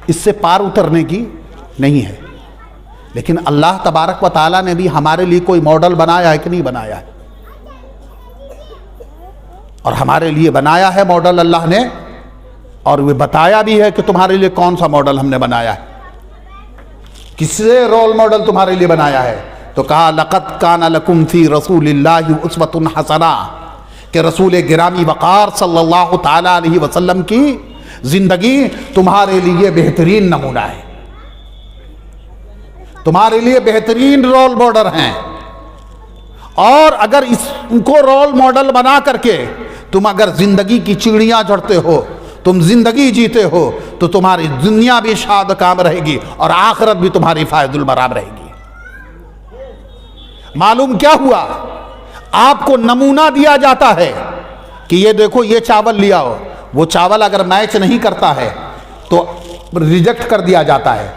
[SPEAKER 1] اس سے پار اترنے کی نہیں ہے. لیکن اللہ تبارک و تعالیٰ نے بھی ہمارے لیے کوئی ماڈل بنایا ہے کہ نہیں بنایا ہے؟ اور ہمارے لیے بنایا ہے ماڈل اللہ نے، اور وہ بتایا بھی ہے کہ تمہارے لیے کون سا ماڈل ہم نے بنایا ہے. کس سے رول ماڈل تمہارے لیے بنایا ہے؟ تو کہا لقد کان لکم فی رسول اللہ اسوۃ حسنہ، کہ رسول گرامی وقار صلی اللہ تعالی علیہ وسلم کی زندگی تمہارے لیے بہترین نمونہ ہے، تمہارے لیے بہترین رول ماڈل ہیں. اور اگر ان کو رول ماڈل بنا کر کے تم اگر زندگی کی چیڑیاں چڑھتے ہو، تم زندگی جیتے ہو، تو تمہاری دنیا بھی شاد کام رہے گی اور آخرت بھی تمہاری فائد المرام رہے گی. معلوم کیا ہوا؟ آپ کو نمونہ دیا جاتا ہے کہ یہ دیکھو یہ چاول لیا ہو، وہ چاول اگر میچ نہیں کرتا ہے تو ریجیکٹ کر دیا جاتا ہے.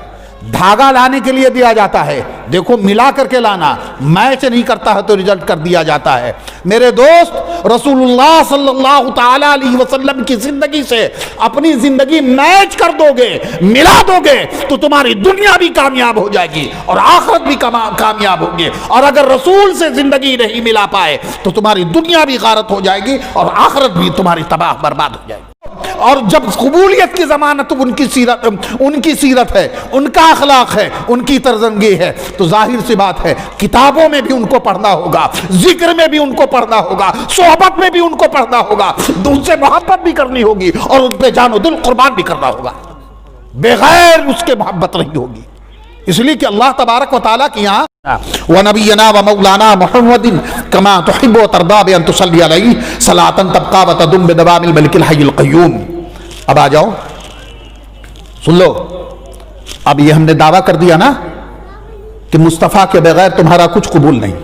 [SPEAKER 1] دھاگا لانے کے لیے دیا جاتا ہے، دیکھو ملا کر کے لانا، میچ نہیں کرتا ہے تو ریجیکٹ کر دیا جاتا ہے. میرے دوست، رسول اللہ صلی اللہ تعالی علیہ وسلم کی زندگی سے اپنی زندگی میچ کر دو گے، ملا دو گے، تو تمہاری دنیا بھی کامیاب ہو جائے گی اور آخرت بھی کامیاب ہوگی. اور اگر رسول سے زندگی نہیں ملا پائے تو تمہاری دنیا بھی غارت ہو جائے گی اور آخرت بھی تمہاری تباہ برباد ہو جائے گی. اور جب قبولیت کی ضمانت ان کی سیرت ہے، ان کا اخلاق ہے، ان کی طرزندگی ہے، تو ظاہر سی بات ہے کتابوں میں بھی ان کو پڑھنا ہوگا، ذکر میں بھی ان کو پڑھنا ہوگا، صحبت میں بھی ان کو پڑھنا ہوگا، ان سے محبت بھی کرنی ہوگی اور ان پہ جان و دل قربان بھی کرنا ہوگا. بغیر اس کے محبت نہیں ہوگی. اس لیے کہ اللہ تبارک و تعالیٰ کی یہاں وَنَبِيَّنَا وَمَوْلَانَا مُحَمَّدٍ كَمَا تُحِبُّ وَتَرْضَىٰ بِأَن تُصَلِّيَ عَلَيْهِ صَلَاةً تَبْقَىٰ وَتَدُومُ بِدَوَامِ الْمَلِكِ الْحَيِّ الْقَيُّومِ. اب آ جاؤ، سن لو. اب یہ ہم نے دعویٰ کر دیا نا کہ مصطفیٰ کے بغیر تمہارا کچھ قبول نہیں.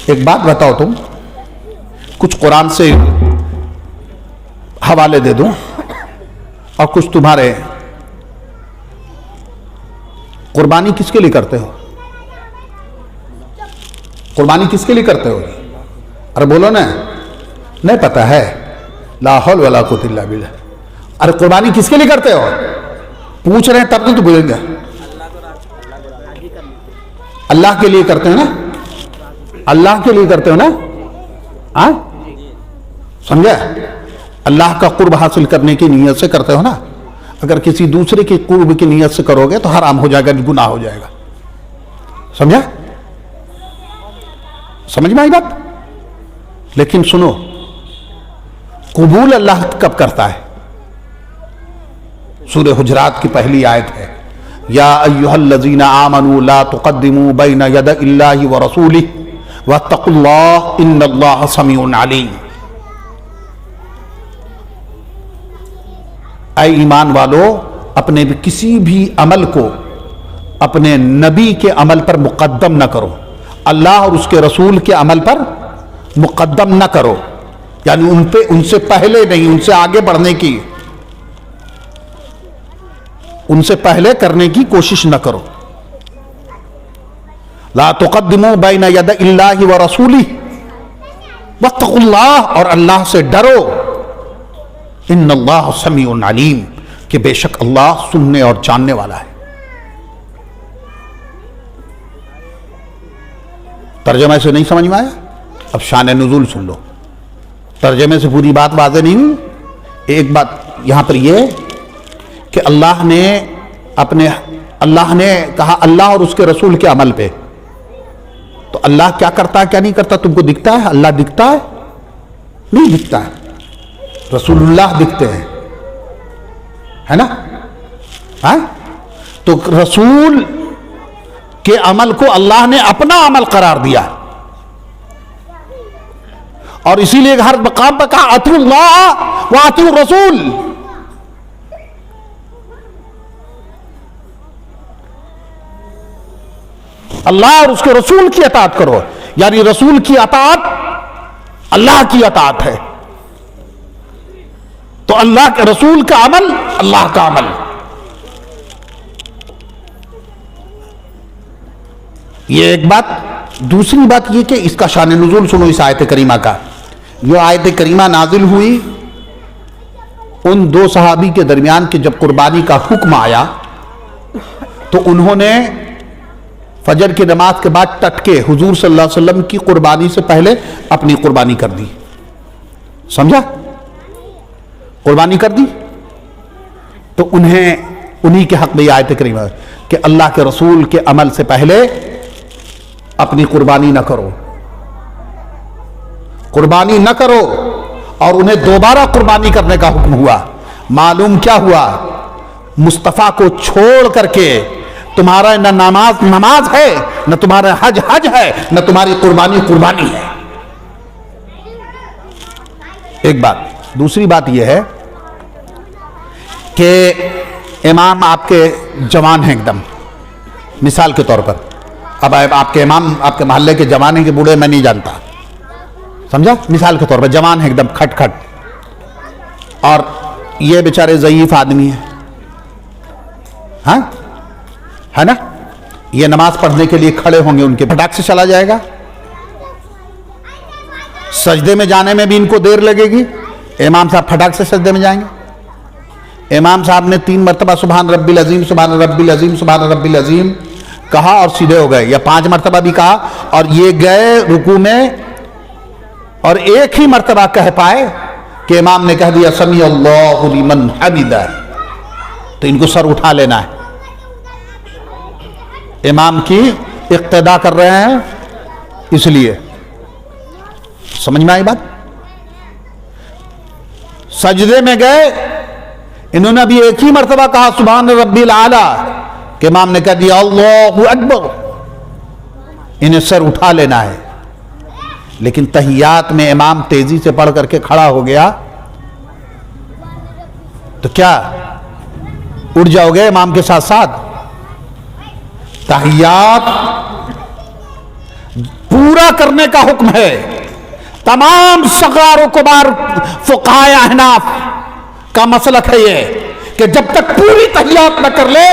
[SPEAKER 1] ایک بات بتاؤ، تم کچھ قرآن سے حوالے دے دوں اور کچھ تمہارے. قربانی کس کے لیے کرتے ہو؟ قربانی کس کے لیے کرتے ہو؟ ارے بولو نا، نہیں پتا ہے؟ لا حول ولا قوت الا باللہ. ارے قربانی کس کے لیے کرتے ہو؟ پوچھ رہے ہیں تب تو بولیں گے. اللہ کے لیے کرتے ہو نا، اللہ کے لیے کرتے ہو نا. ہاں سمجھا؟ اللہ کا قرب حاصل کرنے کی نیت سے کرتے ہو نا. اگر کسی دوسرے کی قرب کی نیت سے کرو گے تو حرام ہو جائے گا، گناہ ہو جائے گا. سمجھا؟ سمجھ میں آئی بات؟ لیکن سنو، قبول اللہ کب کرتا ہے؟ سورہ حجرات کی پہلی آیت ہے، یا ایھا الذین آمنوا لا تقدموا بین یدی اللہ ورسولہ واتقوا اللہ ان اللہ سمیع علیم۔ اے ایمان والو، اپنے کسی بھی عمل کو اپنے نبی کے عمل پر مقدم نہ کرو، اللہ اور اس کے رسول کے عمل پر مقدم نہ کرو، یعنی ان سے پہلے نہیں، ان سے آگے بڑھنے کی، ان سے پہلے کرنے کی کوشش نہ کرو۔ لا تقدموا بین یدی اللہ ورسولہ واتقوا اللہ، اور اللہ سے ڈرو، ان اللہ سمیع علیم، کہ بے شک اللہ سننے اور جاننے والا ہے۔ ترجمہ سے نہیں سمجھ میں آیا؟ اب شان نزول سن لو، ترجمے سے پوری بات واضح نہیں ہوئی۔ ایک بات یہاں پر یہ کہ اللہ نے کہا اللہ اور اس کے رسول کے عمل پہ، تو اللہ کیا کرتا ہے کیا نہیں کرتا تم کو دکھتا ہے؟ اللہ دکھتا ہے؟ نہیں دکھتا ہے، رسول اللہ دکھتے ہیں، ہے نا؟ ہاں؟ تو رسول کے عمل کو اللہ نے اپنا عمل قرار دیا، اور اسی لیے ہر مقام پر کہا اطیعوا اللہ واطیعوا الرسول۔ اللہ اور اس کے رسول کی اطاعت کرو، یعنی رسول کی اطاعت اللہ کی اطاعت ہے، تو اللہ کے رسول کا عمل اللہ کا عمل۔ یہ ایک بات۔ دوسری بات یہ کہ اس کا شان نزول سنو اس آیت کریمہ کا۔ یہ آیت کریمہ نازل ہوئی ان دو صحابی کے درمیان کہ جب قربانی کا حکم آیا تو انہوں نے فجر کی نماز کے بعد ٹٹ کے حضور صلی اللہ علیہ وسلم کی قربانی سے پہلے اپنی قربانی کر دی۔ سمجھا؟ قربانی کر دی، تو انہی کے حق میں یہ آیت کریمہ ہے کہ اللہ کے رسول کے عمل سے پہلے اپنی قربانی نہ کرو، قربانی نہ کرو، اور انہیں دوبارہ قربانی کرنے کا حکم ہوا۔ معلوم کیا ہوا؟ مصطفیٰ کو چھوڑ کر کے تمہارا نہ نماز ہے، نہ تمہارا حج ہے، نہ تمہاری قربانی ہے۔ ایک بات۔ دوسری بات یہ ہے کہ امام آپ کے جوان ہیں ایک دم، مثال کے طور پر، اب آپ کے امام آپ کے محلے کے جوان ہیں کہ بوڑھے میں نہیں جانتا، سمجھا؟ مثال کے طور پر جوان ہیں ایک دم کھٹ کھٹ، اور یہ بیچارے ضعیف آدمی ہیں، ہاں ہے نا؟ یہ نماز پڑھنے کے لیے کھڑے ہوں گے، ان کے پھٹاک سے چلا جائے گا، سجدے میں جانے میں بھی ان کو دیر لگے گی، امام صاحب پھٹاک سے سجدے میں جائیں گے۔ امام صاحب نے 3 مرتبہ سبحان ربی العظیم سبحان ربی العظیم سبحان ربی العظیم کہا اور سیدھے ہو گئے، یا 5 مرتبہ بھی کہا اور یہ گئے رکوع میں، اور ایک ہی مرتبہ کہہ پائے کہ امام نے کہہ دیا سمیع اللہ لمن حمدہ، تو ان کو سر اٹھا لینا ہے، امام کی اقتدا کر رہے ہیں اس لیے۔ سمجھ میں آئی بات؟ سجدے میں گئے، انہوں نے بھی ایک ہی مرتبہ کہا سبحان ربی الاعلی کہ امام نے کہہ دیا اللہ اکبر، انہیں سر اٹھا لینا ہے۔ لیکن تحیات میں امام تیزی سے پڑھ کر کے کھڑا ہو گیا تو کیا اٹھ جاؤ گے امام کے ساتھ ساتھ؟ تحیات پورا کرنے کا حکم ہے۔ تمام صغار و کبار فقہائے احناف کا مسلک ہے یہ کہ جب تک پوری تحیات نہ کر لے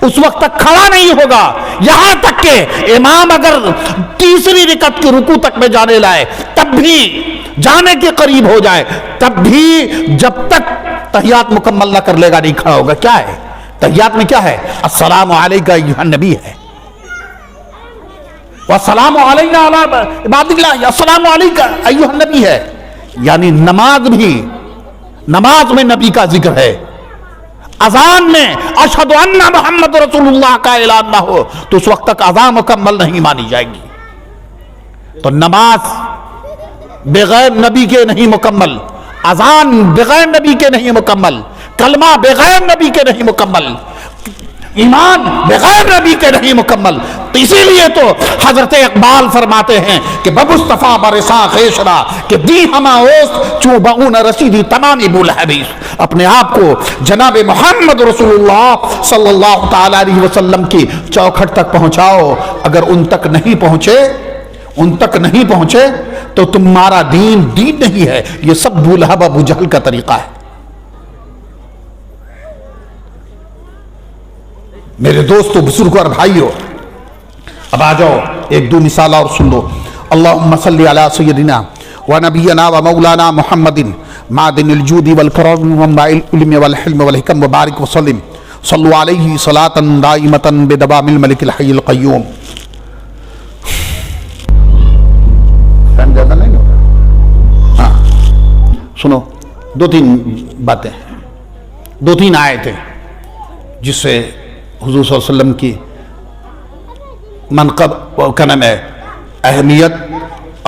[SPEAKER 1] اس وقت تک کھڑا نہیں ہوگا، یہاں تک کہ امام اگر تیسری رکعت کی رکوع تک میں جانے لائے، تب بھی جانے کے قریب ہو جائے، تب بھی جب تک تحیات مکمل نہ کر لے گا نہیں کھڑا ہوگا۔ کیا ہے تحیات میں؟ کیا ہے؟ السلام علیکہ ایھا النبی ہے، والسلام علینا علی عباد اللہ، السلام علیکہ ایھا النبی ہے، یعنی نماز میں نبی کا ذکر ہے۔ اذان میں اشہد ان محمد رسول اللہ کا اعلان نہ ہو تو اس وقت تک اذان مکمل نہیں مانی جائے گی۔ تو نماز بغیر نبی کے نہیں مکمل، اذان بغیر نبی کے نہیں مکمل، کلمہ بغیر نبی کے نہیں مکمل، ایمان بغیر نبی کے نہیں مکمل. تو اسی لیے تو حضرت اقبال فرماتے ہیں کہ بمصطفیٰ برساں خیشرا کہ دی ہما اوست چو بغون رسیدی تمامی بول حبیث. اپنے آپ کو جناب محمد رسول اللہ صلی اللہ تعالی علیہ وسلم کی چوکھٹ تک پہنچاؤ. اگر ان تک نہیں پہنچے تو تمہارا دین نہیں ہے. یہ سب ابو لہب ابو جہل کا طریقہ ہے. میرے دوستو بزرگو اور بھائیو، اب آ جاؤ ایک دو مثال اور سن لو. اللہم صلی علی سیدنا و نبینا و مولانا محمد معدن الجود والکرم ومنبع العلم والحلم والحکم وبارک وسلم. صلو علیہ صلاة دائمتا بدوام الملک الحی القیوم. زیادہ نہیں ہوگا؟ ہاں سنو، دو تین آیتیں جس سے حضور صلی اللہ علیہ وسلم کی منقب کا نام ہے اہمیت،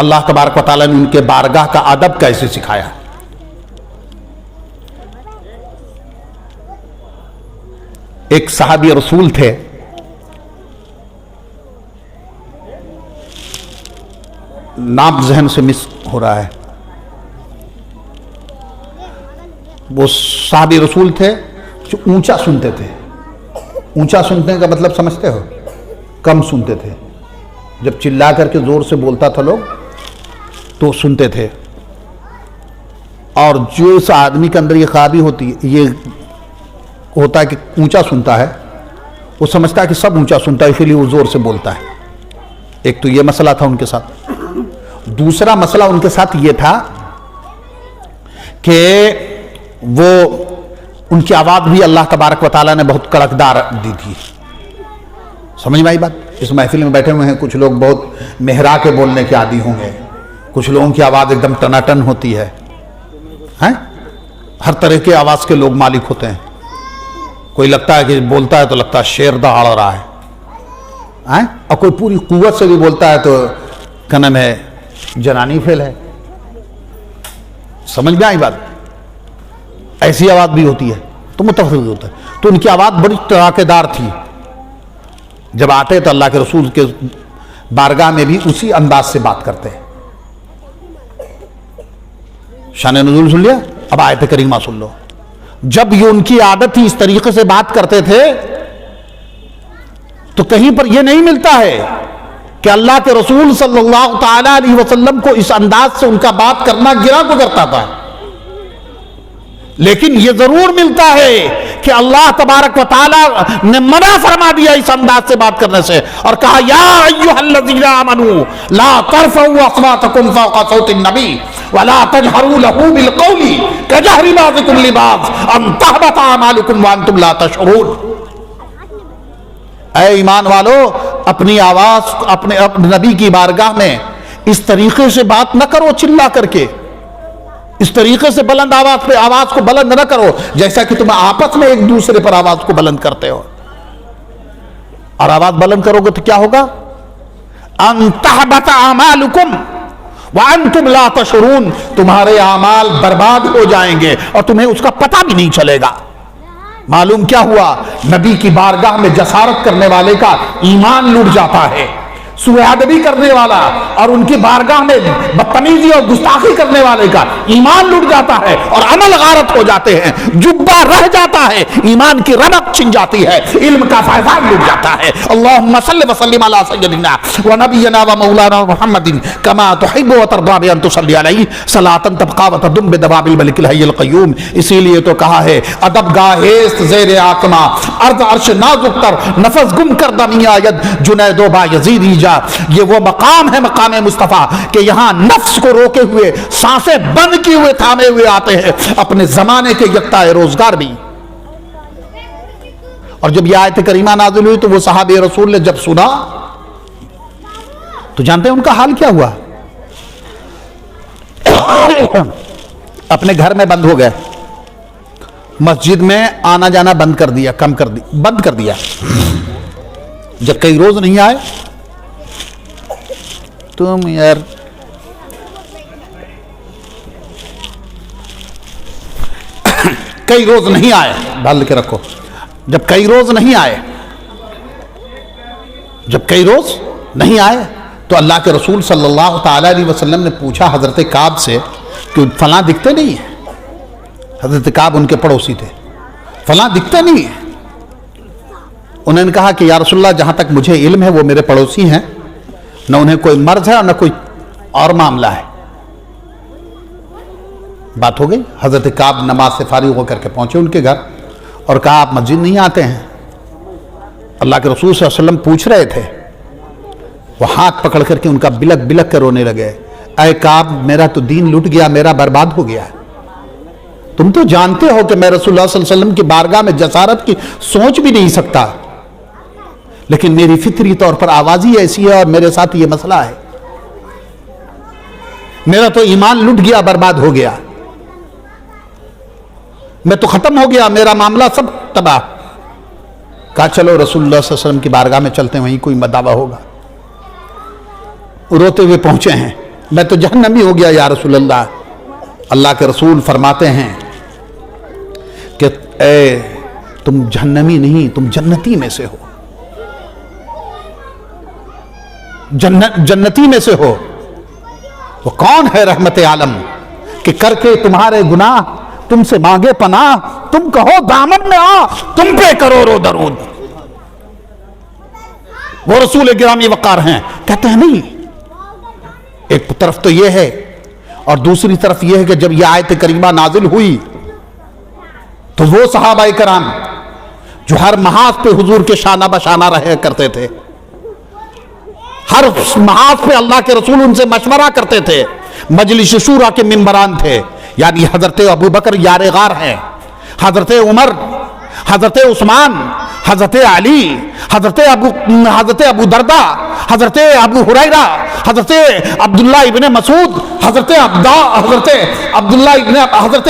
[SPEAKER 1] اللہ تبارک و تعالیٰ نے ان کے بارگاہ کا ادب کیسے سکھایا. ایک صحابی رسول تھے، نام ذہن سے مس ہو رہا ہے. وہ صحابی رسول تھے جو اونچا سنتے تھے. اونچا سننے کا مطلب سمجھتے ہو؟ کم سنتے تھے. جب چلا کر کے زور سے بولتا تھا لوگ تو سنتے تھے. اور جو اس آدمی کے اندر یہ خرابی ہوتی، یہ ہوتا ہے کہ اونچا سنتا ہے، وہ سمجھتا ہے کہ سب اونچا سنتا ہے، اسی لیے وہ زور سے بولتا ہے. ایک تو یہ مسئلہ تھا ان کے ساتھ. دوسرا مسئلہ ان کے ساتھ یہ تھا کہ وہ ان کی آواز بھی اللہ تبارک و تعالیٰ نے بہت کڑکدار دی تھی. سمجھ میں آئی بات؟ اس محفل میں بیٹھے ہوئے ہیں کچھ لوگ بہت مہرا کے بولنے کے عادی ہوں گے، کچھ لوگوں کی آواز ایک دم ٹناٹن ہوتی ہے. ہر طرح کے آواز کے لوگ مالک ہوتے ہیں. کوئی لگتا ہے کہ بولتا ہے تو لگتا ہے شیر دہاڑ رہا ہے، اور کوئی پوری قوت سے بھی بولتا ہے تو کا نام ہے جنانی فیل ہے. سمجھ میں آئی بات؟ ایسی آواز بھی ہوتی ہے تو متفرق ہوتا ہے. تو ان کی آواز بڑی ٹراکے دار تھی. جب آتے تو اللہ کے رسول کے بارگاہ میں بھی اسی انداز سے بات کرتے ہیں. شان نزول سن لیا؟ اب آیت کریمہ سن لو. جب یہ ان کی عادت تھی اس طریقے سے بات کرتے تھے تو کہیں پر یہ نہیں ملتا ہے کہ اللہ کے رسول صلی اللہ تعالی علیہ وسلم کو اس انداز سے ان کا بات کرنا گرا گزرتا تھا. لیکن یہ ضرور ملتا ہے کہ اللہ تبارک و تعالی نے منع فرما دیا اس انداز سے بات کرنے سے، اور کہا یا ایھا الذین آمنوا لا ترفعوا اصواتکم فوق صوت النبی ولا تجهروا له بالقول كجهر بعضكم لبعض ان تحبط اعمالكم وانتم لا تشعرون. اے ایمان والو، اپنی آواز اپنے نبی کی بارگاہ میں اس طریقے سے بات نہ کرو، چلا کر کے اس طریقے سے بلند آواز پہ آواز کو بلند نہ کرو جیسا کہ تم آپس میں ایک دوسرے پر آواز کو بلند کرتے ہو. اور آواز بلند کرو گے تو کیا ہوگا؟ ان تحبط اعمالکم وانتم لا تشعرون، تمہارے اعمال برباد ہو جائیں گے اور تمہیں اس کا پتہ بھی نہیں چلے گا. معلوم کیا ہوا؟ نبی کی بارگاہ میں جسارت کرنے والے کا ایمان لٹ جاتا ہے. سوء ادبی کرنے والا اور ان کی بارگاہ میں بدتمیزی اور گستاخی کرنے والے کا ایمان لٹ جاتا ہے اور عمل غارت ہو جاتے ہیں. جبہ رہ جاتا ہے، ایمان کی رونق چھن جاتی ہے، علم کا فیضان لٹ جاتا ہے. اللہم صلی وسلم علی سیدنا و نبینا و مولانا محمد کما تحب و ترضی بان تصلی علیہ صلاۃ تبقی و تدم بدوام الملک الحی القیوم. اسی لیے تو کہا ہے ادب گاہست زیر آسماں، عرض عرش نازک تر، نفس گم کردہ میاید جنید و بایزید جا. یہ وہ مقام ہے مقام مصطفیٰ کہ یہاں نفس کو روکے ہوئے، سانسیں بند کیے ہوئے، تھامے ہوئے آتے ہیں اپنے زمانے کے یکتا روزگار بھی. اور جب یہ آیت کریمہ نازل ہوئی تو وہ صحابہ رسول نے جب سنا تو جانتے ہیں ان کا حال کیا ہوا؟ اپنے گھر میں بند ہو گئے، مسجد میں آنا جانا بند کر دیا. جب کئی روز نہیں آئے تم یار کئی روز نہیں آئے، ڈال کے رکھو. جب کئی روز نہیں آئے جب کئی روز نہیں آئے تو اللہ کے رسول صلی اللہ تعالیٰ علیہ وسلم نے پوچھا حضرت کعب سے کہ فلاں دکھتے نہیں ہیں. حضرت کعب ان کے پڑوسی تھے. فلاں دکھتے نہیں ہیں. انہوں نے کہا کہ یا رسول اللہ جہاں تک مجھے علم ہے وہ میرے پڑوسی ہیں, نہ انہیں کوئی مرض ہے اور نہ کوئی اور معاملہ ہے. بات ہو گئی. حضرت کعب نماز سے فارغ ہو کر کے پہنچے ان کے گھر اور کہا آپ مسجد نہیں آتے ہیں. اللہ کے رسول صلی اللہ علیہ وسلم پوچھ رہے تھے. وہ ہاتھ پکڑ کر کے ان کا بلک بلک کر رونے لگے. اے کعب میرا تو دین لٹ گیا, میرا برباد ہو گیا. تم تو جانتے ہو کہ میں رسول اللہ صلی اللہ علیہ وسلم کی بارگاہ میں جسارت کی سوچ بھی نہیں سکتا, لیکن میری فطری طور پر آوازی ایسی ہے اور میرے ساتھ یہ مسئلہ ہے. میرا تو ایمان لٹ گیا, برباد ہو گیا, میں تو ختم ہو گیا, میرا معاملہ سب تباہ. کہا چلو رسول اللہ صلی اللہ علیہ وسلم کی بارگاہ میں چلتے ہیں, وہیں کوئی دعویٰ ہوگا. روتے ہوئے پہنچے ہیں. میں تو جہنمی ہو گیا یا رسول اللہ. اللہ کے رسول فرماتے ہیں کہ اے تم جہنمی نہیں, تم جنتی میں سے ہو, جنتی میں سے ہو. وہ کون ہے رحمت عالم کہ کر کے تمہارے گناہ تم سے مانگے پناہ, تم کہو دامن میں آ, تم پہ کروڑوں درود. وہ رسول گرامی وقار ہیں. کہتے ہیں نہیں, ایک طرف تو یہ ہے اور دوسری طرف یہ ہے کہ جب یہ آیت کریمہ نازل ہوئی تو وہ صحابہ کرام جو ہر محاذ پہ حضور کے شانہ بشانہ رہے کرتے تھے, ہر محاذ پہ اللہ کے رسول ان سے مشورہ کرتے تھے, مجلس شورا کے ممبران تھے. یعنی حضرت ابو بکر یار غار ہیں, حضرت عمر, حضرت عثمان, حضرت علی, حضرت ابو دردہ, حضرت ابو ہریرہ, حضرت عبداللہ ابن مسعود, حضرت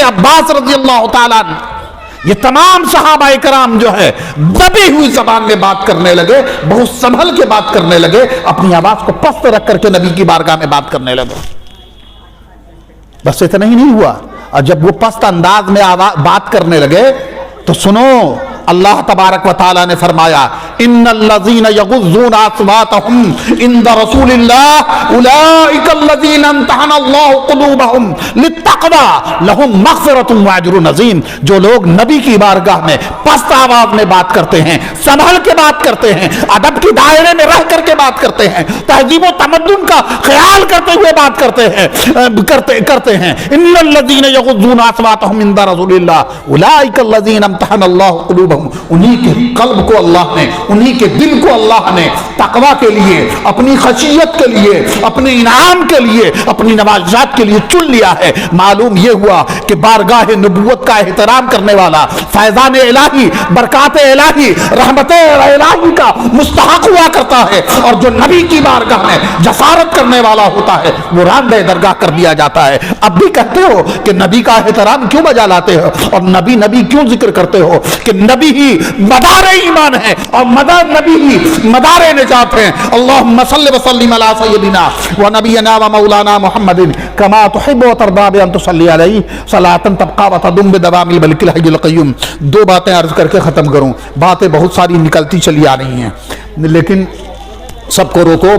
[SPEAKER 1] عباس رضی اللہ تعالیٰ عنہ. یہ تمام صحابہ کرام جو ہے دبی ہوئی زبان میں بات کرنے لگے, بہت سنبھل کے بات کرنے لگے, اپنی آواز کو پست رکھ کر کے نبی کی بارگاہ میں بات کرنے لگے. بس اتنا ہی نہیں ہوا, اور جب وہ پست انداز میں بات کرنے لگے تو سنو, اللہ تبارک و تعالی نے فرمایا ان الذین یغضون اصواتهم عند رسول اللہ اولئک الذین امتحن اللہ قلوبهم للتقوی لهم مغفرۃ واجر عظیم. جو لوگ نبی کی بارگاہ میں پست آواز میں بات کرتے ہیں, سنبھل کے بات کرتے ہیں, ادب کے دائرے میں رہ کر کے بات کرتے ہیں, تہذیب و تمدن کا خیال کرتے ہوئے بات کرتے ہیں ان الذین یغضون اصواتهم عند رسول اللہ اولئک الذین امتحن اللہ قلوبهم, انہی کے قلب کو اللہ نے, انہی کے دل کو اللہ نے تقوی کے لیے, اپنی خشیت کے لیے, اپنے انعام کے لیے, اپنی نوازات کے لیے چن لیا ہے. معلوم یہ ہوا کہ بارگاہ نبوت کا احترام کرنے والا فیضان الہی, برکات الہی, رحمت الہی کا مستحق ہوا کرتا ہے, اور جو نبی کی بارگاہ میں جسارت کرنے والا ہوتا ہے وہ راندہ درگاہ کر دیا جاتا ہے. اب بھی کہتے ہو کہ نبی کا احترام کیوں بجا لاتے ہو اور نبی کیوں ذکر کرتے ہو کہ نبی ہی مدار ایمان ہے اور نبی ہی مدار نجات ہے. اللہم صلی وسلم علی سیدنا و نبینا و مولانا محمد کما تحب و ترضى بان تصلی علیہ صلاۃ تبقى و تدوم بدوام الملک الحی القیوم. دو باتیں عرض کر کے ختم کروں, باتیں بہت ساری نکلتی چلی آ رہی ہیں لیکن سب کو روکو,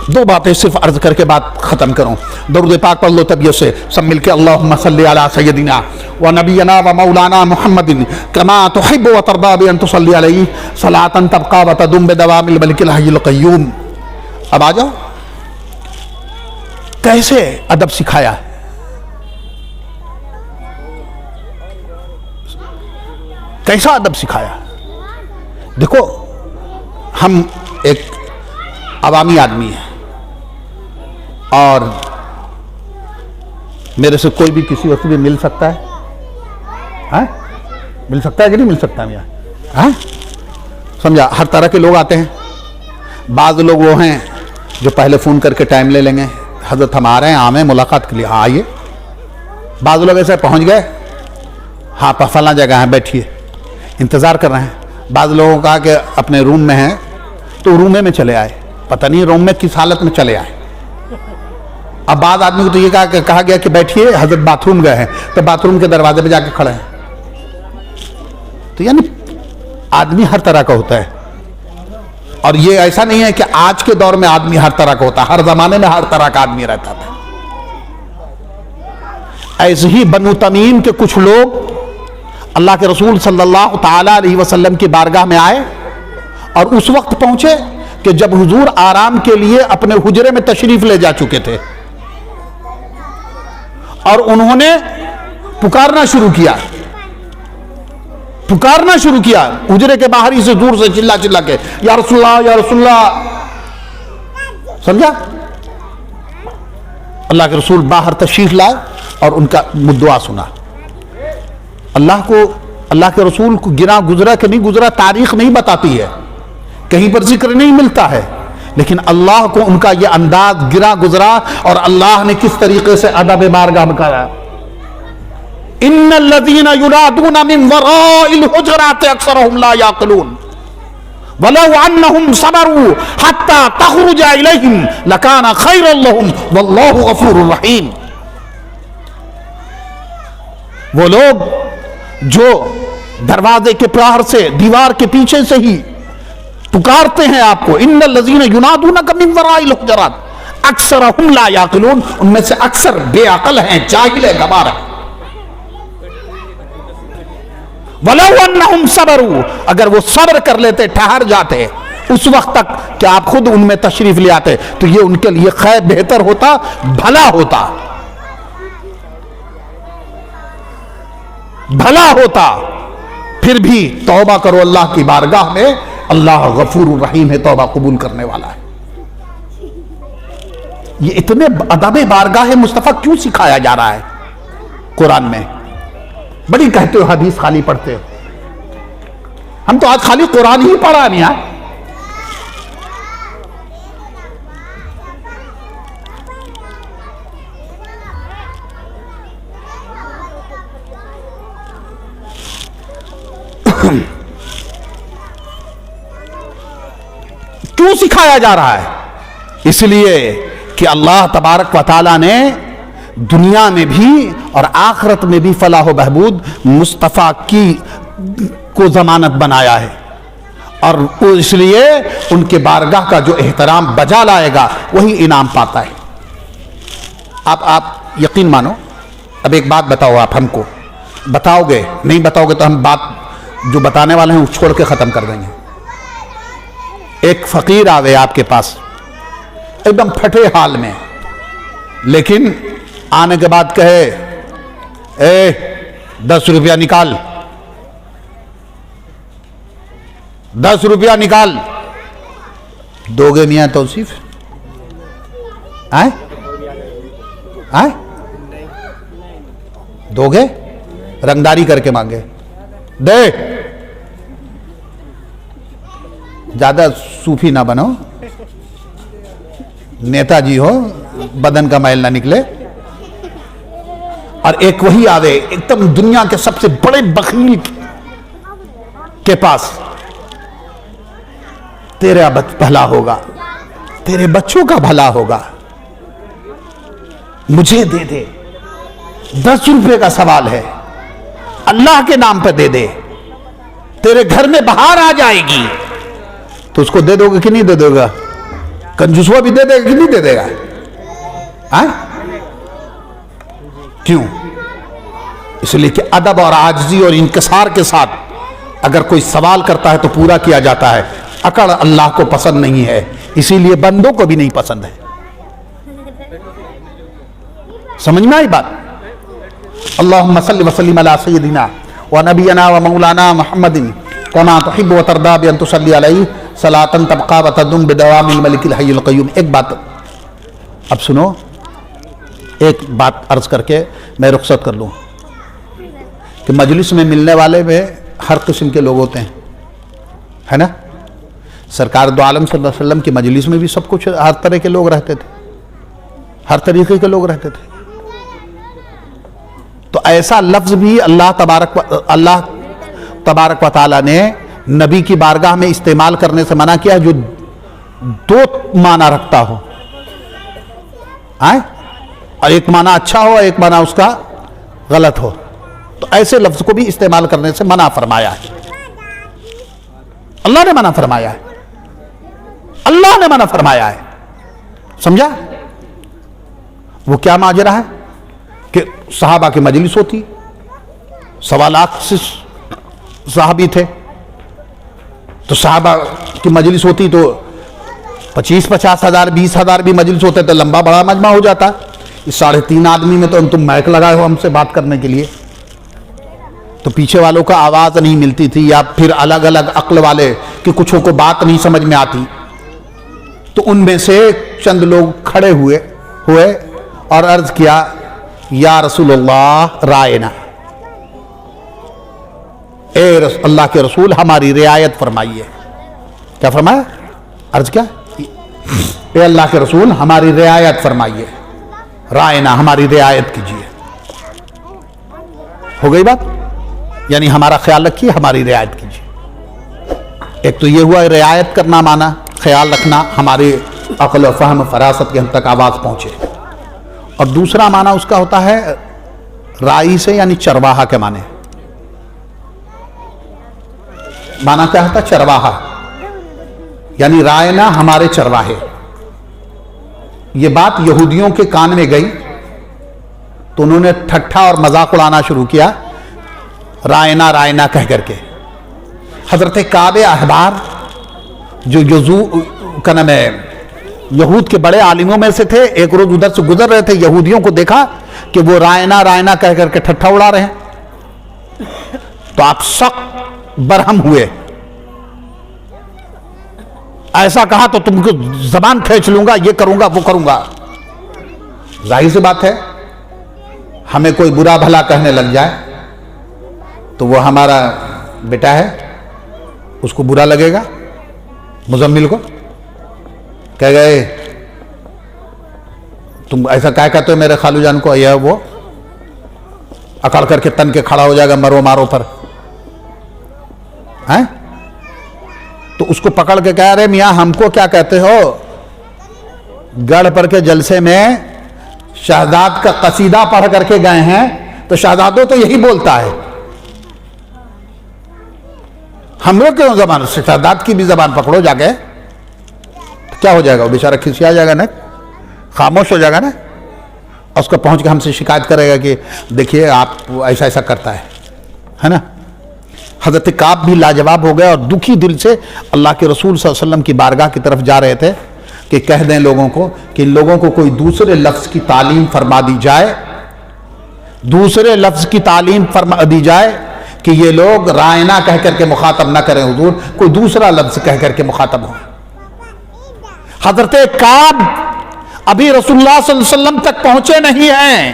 [SPEAKER 1] دو باتیں صرف عرض کر کے بات ختم کروں. درود پاک پڑھ لو طبیعت سے سب مل کے. اللہم صلی علی سیدنا و نبینا و مولانا محمد کما تحب و ترضى بان تصلی علیہ صلاۃ تبقى و تدوم بدوام الملک الحی القیوم. اب آ جاؤ, کیسے ادب سکھایا ہے, کیسا ادب سکھایا. دیکھو ہم ایک عوامی آدمی ہے اور میرے سے کوئی بھی کسی وقت بھی مل سکتا ہے, ہاں مل سکتا ہے کہ نہیں مل سکتا ہے, ہاں سمجھا. ہر طرح کے لوگ آتے ہیں. بعض لوگ وہ ہیں جو پہلے فون کر کے ٹائم لے لیں گے, حضرت ہم آ رہے ہیں, عام ہے ملاقات کے لیے, ہاں آئیے. بعض لوگ ایسے پہنچ گئے, ہاں فلاں جگہ ہیں بیٹھیے, انتظار کر رہے ہیں. بعض لوگوں کا کہ اپنے روم میں ہیں تو رومے میں چلے آئے, پتہ نہیں روم میں کس حالت میں چلے آئے. اب بعض آدمی کو تو یہ کہا گیا کہ بیٹھیے, حضرت باتھ روم گئے ہیں تو باتھ روم کے دروازے پہ جا کے کھڑے ہیں. تو یعنی آدمی ہر طرح کا ہوتا ہے. اور یہ ایسا نہیں ہے کہ آج کے دور میں آدمی ہر طرح کا ہوتا، ہر زمانے میں ہر طرح کا آدمی رہتا تھا۔ ایسے ہی بنو تمیم کے کچھ لوگ اللہ کے رسول صلی اللہ تعالی علیہ وسلم کی بارگاہ میں آئے اور اس وقت پہنچے کہ جب حضور آرام کے لیے اپنے حجرے میں تشریف لے جا چکے تھے، اور انہوں نے پکارنا شروع کیا حجرے کے باہر ہی سے دور سے چلا چلا کے، یا رسول اللہ یا رسول اللہ، سمجھا؟ اللہ کے رسول باہر تشریف لائے اور ان کا دعا سنا۔ اللہ کے رسول کو گرا گزرا کہ نہیں گزرا تاریخ نہیں بتاتی ہے، کہیں پر ذکر نہیں ملتا ہے، لیکن اللہ کو ان کا یہ انداز گرا گزرا اور اللہ نے کس طریقے سے ادب بارگاہ میں کہا، ان الذين ينادون من وراء الحجرات اکثرهم لا يعقلون ولو انهم صبروا حتى تخرج اليهم لكان خيرا لهم والله غفور رحيم۔ وہ لوگ جو دروازے کے باہر سے، دیوار کے پیچھے سے ہی پکارتے ہیں آپ کو، ان الذين ينادونك من وراء الحجرات اکثرهم لا يعقلون، ان میں سے اکثر بے عقل ہیں، جاہل ہے، گوار ہے۔ وَلَوْ أَنَّهُمْ صَبَرُوا، اگر وہ صبر کر لیتے، ٹھہر جاتے اس وقت تک کہ آپ خود ان میں تشریف لے آتے، تو یہ ان کے لیے خیر بہتر ہوتا، بھلا ہوتا۔ پھر بھی توبہ کرو اللہ کی بارگاہ میں، اللہ غفور الرحیم ہے، توبہ قبول کرنے والا ہے۔ یہ اتنے ادب بارگاہ مصطفیٰ کیوں سکھایا جا رہا ہے قرآن میں؟ بڑی کہتے ہو حدیث خالی پڑھتے ہو، ہم تو آج خالی قرآن ہی پڑھا نہیں ہے۔ کیوں سکھایا جا رہا ہے؟ اس لیے کہ اللہ تبارک و تعالیٰ نے دنیا میں بھی اور آخرت میں بھی فلاح و بہبود مصطفیٰ کو ضمانت بنایا ہے، اور اس لیے ان کے بارگاہ کا جو احترام بجا لائے گا وہی انعام پاتا ہے۔ آپ یقین مانو، اب ایک بات بتاؤ، آپ ہم کو بتاؤ گے، نہیں بتاؤ گے تو ہم بات جو بتانے والے ہیں وہ چھوڑ کے ختم کر دیں گے۔ ایک فقیر آوے آپ کے پاس ایک دم پھٹے حال میں، لیکن آنے کے بعد کہے، 10 روپیہ نکال، 10 روپیہ نکال، دو گے میاں توصیف؟ دو گے؟ رنگداری کر کے مانگے، دے۔ زیادہ صوفی نہ بنو، نیتا جی ہو، بدن کا میل نہ نکلے۔ اور ایک وہی آوے ایک دم دنیا کے سب سے بڑے بخیل کے پاس، تیرا بھلا ہوگا، تیرے بچوں کا بھلا ہوگا، مجھے دے دے، 10 روپے کا سوال ہے، اللہ کے نام پہ دے دے، تیرے گھر میں بہار آ جائے گی۔ تو اس کو دے دو گے کہ نہیں دے دو گا؟ کنجوسوا بھی دے دے گا کہ نہیں دے دے گا؟ کیوں؟ اس لیے کہ ادب اور عاجزی اور انکسار کے ساتھ اگر کوئی سوال کرتا ہے تو پورا کیا جاتا ہے۔ اکڑ اللہ کو پسند نہیں ہے، اسی لیے بندوں کو بھی نہیں پسند ہے۔ سمجھ میں آئی بات؟ اللہم صلی وسلم علی سیدنا و نبینا و مولانا محمد کما تحب و ترضی بان تصلی علیہ صلاۃ تبقی و تدوم بدوام الملک الحی القیوم۔ ایک بات اب سنو، ایک بات عرض کر کے میں رخصت کر لوں کہ مجلس میں ملنے والے میں ہر قسم کے لوگ ہوتے ہیں، ہے نا؟ سرکار دو عالم صلی اللہ علیہ وسلم کی مجلس میں بھی سب کچھ ہر طرح کے لوگ رہتے تھے، ہر طریقے کے لوگ رہتے تھے۔ تو ایسا لفظ بھی اللہ تبارک و تعالیٰ نے نبی کی بارگاہ میں استعمال کرنے سے منع کیا جو 2 معنی رکھتا ہو، اور ایک معنی اچھا ہو، ایک معنی اس کا غلط ہو، تو ایسے لفظ کو بھی استعمال کرنے سے منع فرمایا ہے، اللہ نے منع فرمایا ہے۔ اللہ نے منع فرمایا ہے. سمجھا؟ وہ کیا ماجرا ہے کہ صحابہ کی مجلس ہوتی، 1.25 لاکھ صحابی تھے، تو صحابہ کی مجلس ہوتی تو 25-50 ہزار 20 ہزار بھی مجلس ہوتے تو لمبا بڑا مجمع ہو جاتا. اس 3.5 آدمی میں تو تم مائک لگائے ہو ہم سے بات کرنے کے لیے، تو پیچھے والوں کا آواز نہیں ملتی تھی، یا پھر الگ الگ عقل والے کہ کچھوں کو بات نہیں سمجھ میں آتی. تو ان میں سے چند لوگ کھڑے ہوئے اور عرض کیا یا رسول اللہ رائنا، اے اللہ کے رسول ہماری رعایت فرمائیے. کیا فرمایا؟ عرض کیا؟ اے اللہ کے رسول ہماری رعایت فرمائیے، رائنا ہماری رعایت کیجیے. ہو گئی بات؟ یعنی ہمارا خیال رکھیے، ہماری رعایت کیجیے. ایک تو یہ ہوا رعایت کرنا مانا خیال رکھنا، ہماری عقل و فہم فراست کے ہم تک آواز پہنچے. اور دوسرا معنی اس کا ہوتا ہے رائی سے، یعنی چرواہا کے معنی. معنی کیا ہوتا ہے؟ چرواہا، یعنی رائنا ہمارے چرواہے. یہ بات یہودیوں کے کان میں گئی تو انہوں نے ٹھٹھا اور مذاق اڑانا شروع کیا، رائنا رائنا کہہ کر کے. حضرت کعب احبار جو یہود کے بڑے عالموں میں سے تھے، ایک روز ادھر سے گزر رہے تھے، یہودیوں کو دیکھا کہ وہ رائنا رائنا کہہ کر کے ٹھٹھا اڑا رہے ہیں، تو آپ سخت برہم ہوئے. ایسا کہا تو تم کو زبان کھینچ لوں گا، یہ کروں گا وہ کروں گا. ظاہر سی بات ہے ہمیں کوئی برا بھلا کہنے لگ جائے تو وہ ہمارا بیٹا ہے، اس کو برا لگے گا. مزمل کو کہہ گئے تم ایسا کیا کہتے ہو میرے خالو جان کو، یہ وہ اکڑ کر کے تن کے کھڑا ہو جائے گا مرو مارو پر. تو اس کو پکڑ کے کہہ رہے میاں ہم کو کیا کہتے ہو؟ گڑھ پر کے جلسے میں شہزاد کا قصیدہ پڑھ کر کے گئے ہیں تو شہزادوں تو یہی بولتا ہے، ہم لوگ کیوں زبان؟ شہزاد کی بھی زبان پکڑو جا کے. کیا ہو جائے گا؟ وہ بیچارہ کھسیا جائے گا نا، خاموش ہو جائے گا نا، اور اس کو پہنچ کے ہم سے شکایت کرے گا کہ دیکھیے آپ ایسا ایسا کرتا ہے نا. حضرت کعب بھی لاجواب ہو گئے اور دکھی دل سے اللہ کے رسول صلی اللہ علیہ وسلم کی بارگاہ کی طرف جا رہے تھے کہ کہہ دیں لوگوں کو کہ ان لوگوں کو کوئی دوسرے لفظ کی تعلیم فرما دی جائے، دوسرے لفظ کی تعلیم فرما دی جائے کہ یہ لوگ رائنا کہہ کر کے مخاطب نہ کریں حضور، کوئی دوسرا لفظ کہہ کر کے مخاطب ہوں. حضرت کعب ابھی رسول اللہ صلی اللہ علیہ وسلم تک پہنچے نہیں ہیں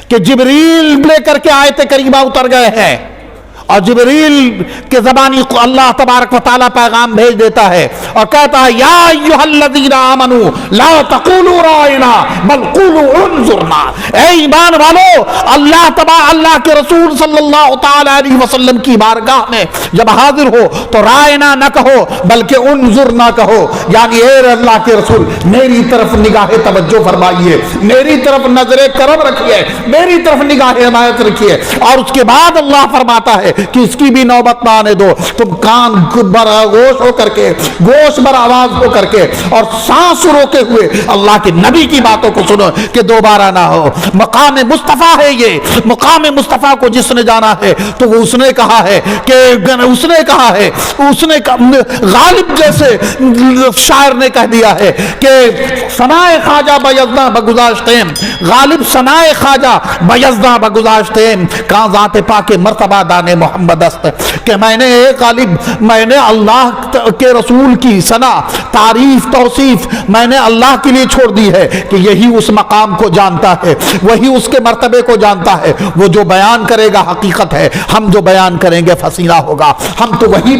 [SPEAKER 1] کہ جبریل لے کر کے آیت کریمہ اتر گئے ہیں، اور جبریل کے زبانی کو اللہ تبارک و تعالیٰ پیغام بھیج دیتا ہے اور کہتا ہے یا ایھا الذین آمنوا لا تقولوا رائنا بل قولوا انظرنا. اے ایمان والو، اللہ کے رسول صلی اللہ تعالی علیہ وسلم کی بارگاہ میں جب حاضر ہو تو رائنا نہ کہو بلکہ انظرنا کہو، یعنی اے اللہ کے رسول میری طرف نگاہ توجہ فرمائیے، میری طرف نظر کرم رکھیے، میری طرف نگاہ عنایت رکھیے. اور اس کے بعد اللہ فرماتا ہے کہ اس کی بھی نوبت نہ آنے دو، تم کان گوش ہو کر کے، گوش بر آواز ہو کر کے اور سانس روکے ہوئے اللہ کے نبی کی باتوں کو سنو کہ دوبارہ نہ ہو. مقام مصطفیٰ ہے یہ، مقام مصطفیٰ کو جس نے جانا ہے تو وہ اس نے کہا ہے کہ غالب جیسے شاعر نے کہہ دیا ہے کہ ثنائے خواجہ بیزداں بگذاشتیم، غالب ثنائے خواجہ بیزداں بگذاشتیم، کہاں ذات پاک مرتبہ دان محمد است، کہ میں نے غالب میں نے اللہ کے رسول کی ثنا تعریف توصیف میں نے اللہ کے لیے چھوڑ دی ہے کہ یہی اس مقام کو جانتا ہے، وہی اس کے مرتبے کو جانتا ہے. وہ جو بیان کرے گا حقیقت ہے، ہم جو بیان کریں گے فصیلہ ہوگا. ہم تو وہی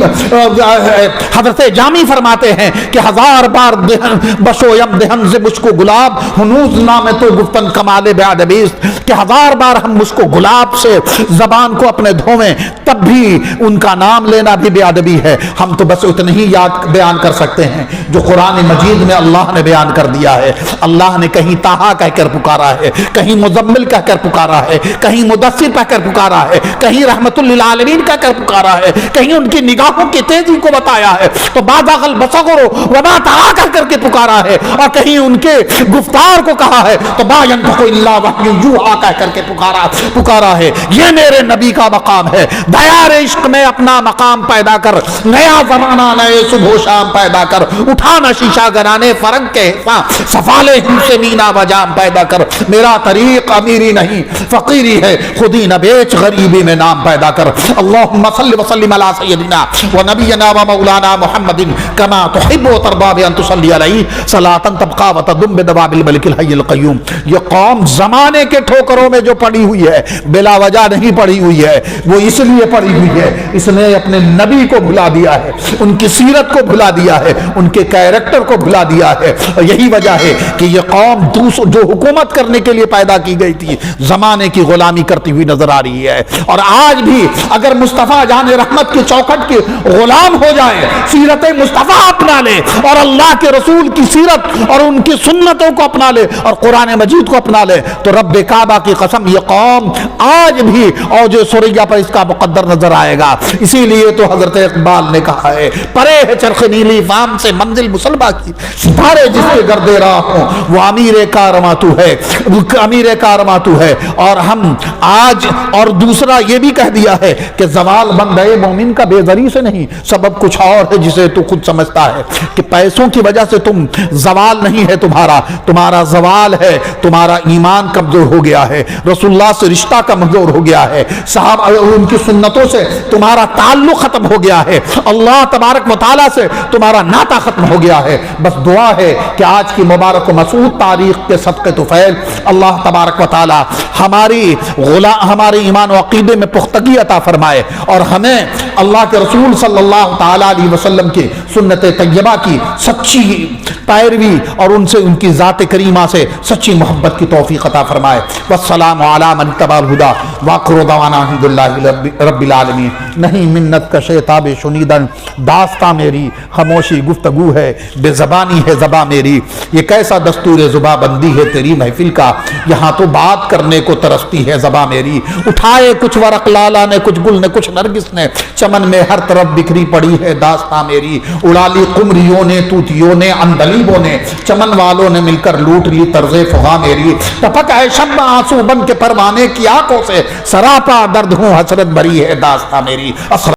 [SPEAKER 1] حضرت جامی فرماتے ہیں کہ 1000 بار دہن بشویم دہن سے مجھ کو گلاب ہنوز نام تو گفتن کمال بیادبیست. کہ 1000 بار ہم اس کو گلاب سے زبان کو اپنے دھویں تب بھی ان کا نام لینا بھی بے ادبی ہے. ہم تو بس اتنے ہی یاد بیان کر سکتے ہیں جو قرآن مجید میں اللہ نے بیان کر دیا ہے. اللہ نے کہیں طٰہٰ کہہ کر پکارا ہے, کہیں مزمل کہہ کر پکارا ہے, کہیں مدثر کہہ کر پکارا ہے, کہیں رحمت للعالمین کہہ کر پکارا ہے, کہیں ان کی نگاہوں کی تیزی کو بتایا ہے تو بازغ البصر وما طغیٰ کہہ کر کے پکارا ہے, اور کہیں ان کے گفتار کو کہا ہے تو ما ینطق الا وحی یوحیٰ کہہ کر کے پکارا ہے. یہ میرے نبی کا مقام ہے. دیار عشق میں اپنا مقام پیدا کر, نیا زمانہ نئے صبح و شام پیدا کر, اٹھانا شیشہ گرانے فرنگ کے حصہ سفالے ہم سے مینا و جام پیدا کر. میرا طریق امیری نہیں فقیری ہے, خودی نہ بیچ غریبی میں نام پیدا کر. اللہم صلی وسلم علی سیدنا و نبینا و مولانا محمد کما تحب و ترضی بان تصلی علیہ صلاۃ تبقی و تدم بدوام الملک الحی القیوم. یہ قوم زمانے کے ٹھوکروں میں جو پڑی ہوئی ہے بلا وجہ نہیں پڑی ہوئی ہے, وہ اس لیے پڑی ہوئی ہے اس نے اپنے نبی کو بھلا دیا ہے, ان کی سیرت کو بھلا دیا ہے, ان کے کیریکٹر کو بھلا دیا ہے. اور یہی وجہ ہے کہ یہ قوم جو حکومت کرنے کے لیے پیدا کی گئی تھی زمانے کی غلامی کرتی ہوئی نظر آ رہی ہے. اور آج بھی اگر مصطفیٰ جان رحمت کی چوکھٹ کے غلام ہو جائیں, سیرت مصطفیٰ اپنا لے اور اللہ کے رسول کی سیرت اور ان کی سنتوں کو اپنا لے اور قرآن مجید کو اپنا لے, تو رب کعبہ کی قسم یہ قوم آج بھی اوج ثریا پر اس کا مقدر نظر آئے گا. اسی لیے تو حضرت اقبال نے کہا ہے, پرے ہے چرخ نیلی فام سے منزل مسلمہ کی, ستارے جس کے گرد راہ ہوں وہ امیر کارواں تو ہے, امیر کارواں تو ہے. اور ہم آج اور دوسرا یہ بھی کہہ دیا ہے کہ زوال بندے مومن کا بے زری سے نہیں, سبب کچھ اور ہے جسے تو خود سمجھتا ہے کہ پیسوں کی وجہ سے تم زوال نہیں ہے تمہارا زوال ہے, تمہارا ایمان کمزور ہو گیا ہے, رسول اللہ سے رشتہ کمزور ہو گیا ہے, صحابہ ان کی سنتوں سے تمہارا تعلق ختم ہو گیا ہے, اللہ تبارک و تعالیٰ سے تمہارا ناطہ ختم ہو گیا ہے. بس دعا ہے کہ آج کی مبارک و مسعود تاریخ کے صدقے طفیل اللہ تبارک و تعالیٰ ہمارے ایمان و عقیدے میں پختگی عطا فرمائے اور ہمیں اللہ کے رسول صلی اللہ تعالیٰ علیہ وسلم کی سنت طیبہ کی سچی پیروی اور ان سے ان کی ذات کریمہ سے سچی محبت کی توفیق عطا فرمائے. والسلام علی من اتبع الہدی وآخر دعوانا الحمد للہ رب العالمین. نہیں منت کا شیطاب شنیدن, داستاں میری خاموشی گفتگو ہے, بے زبانی ہے زباں میری. یہ کیسا دستور زباں بندی ہے تیری محفل کا, یہاں تو بات کرنے کو ترستی ہے زباں میری. اٹھائے کچھ ورق لالا نے, کچھ گل نے, کچھ نرگس نے, چمن میں ہر طرف بکھری پڑی ہے داستاں میری. اڑا لی قمریوں نے, طوطیوں نے, عندلیبوں نے, چمن والوں نے مل کر لوٹ لی طرز فغاں میری. ٹپک ہے شب آنسو بن کے پروانے کی آنکھوں سے, سراپا درد ہوں حسرت بھری ہے داستاں میری.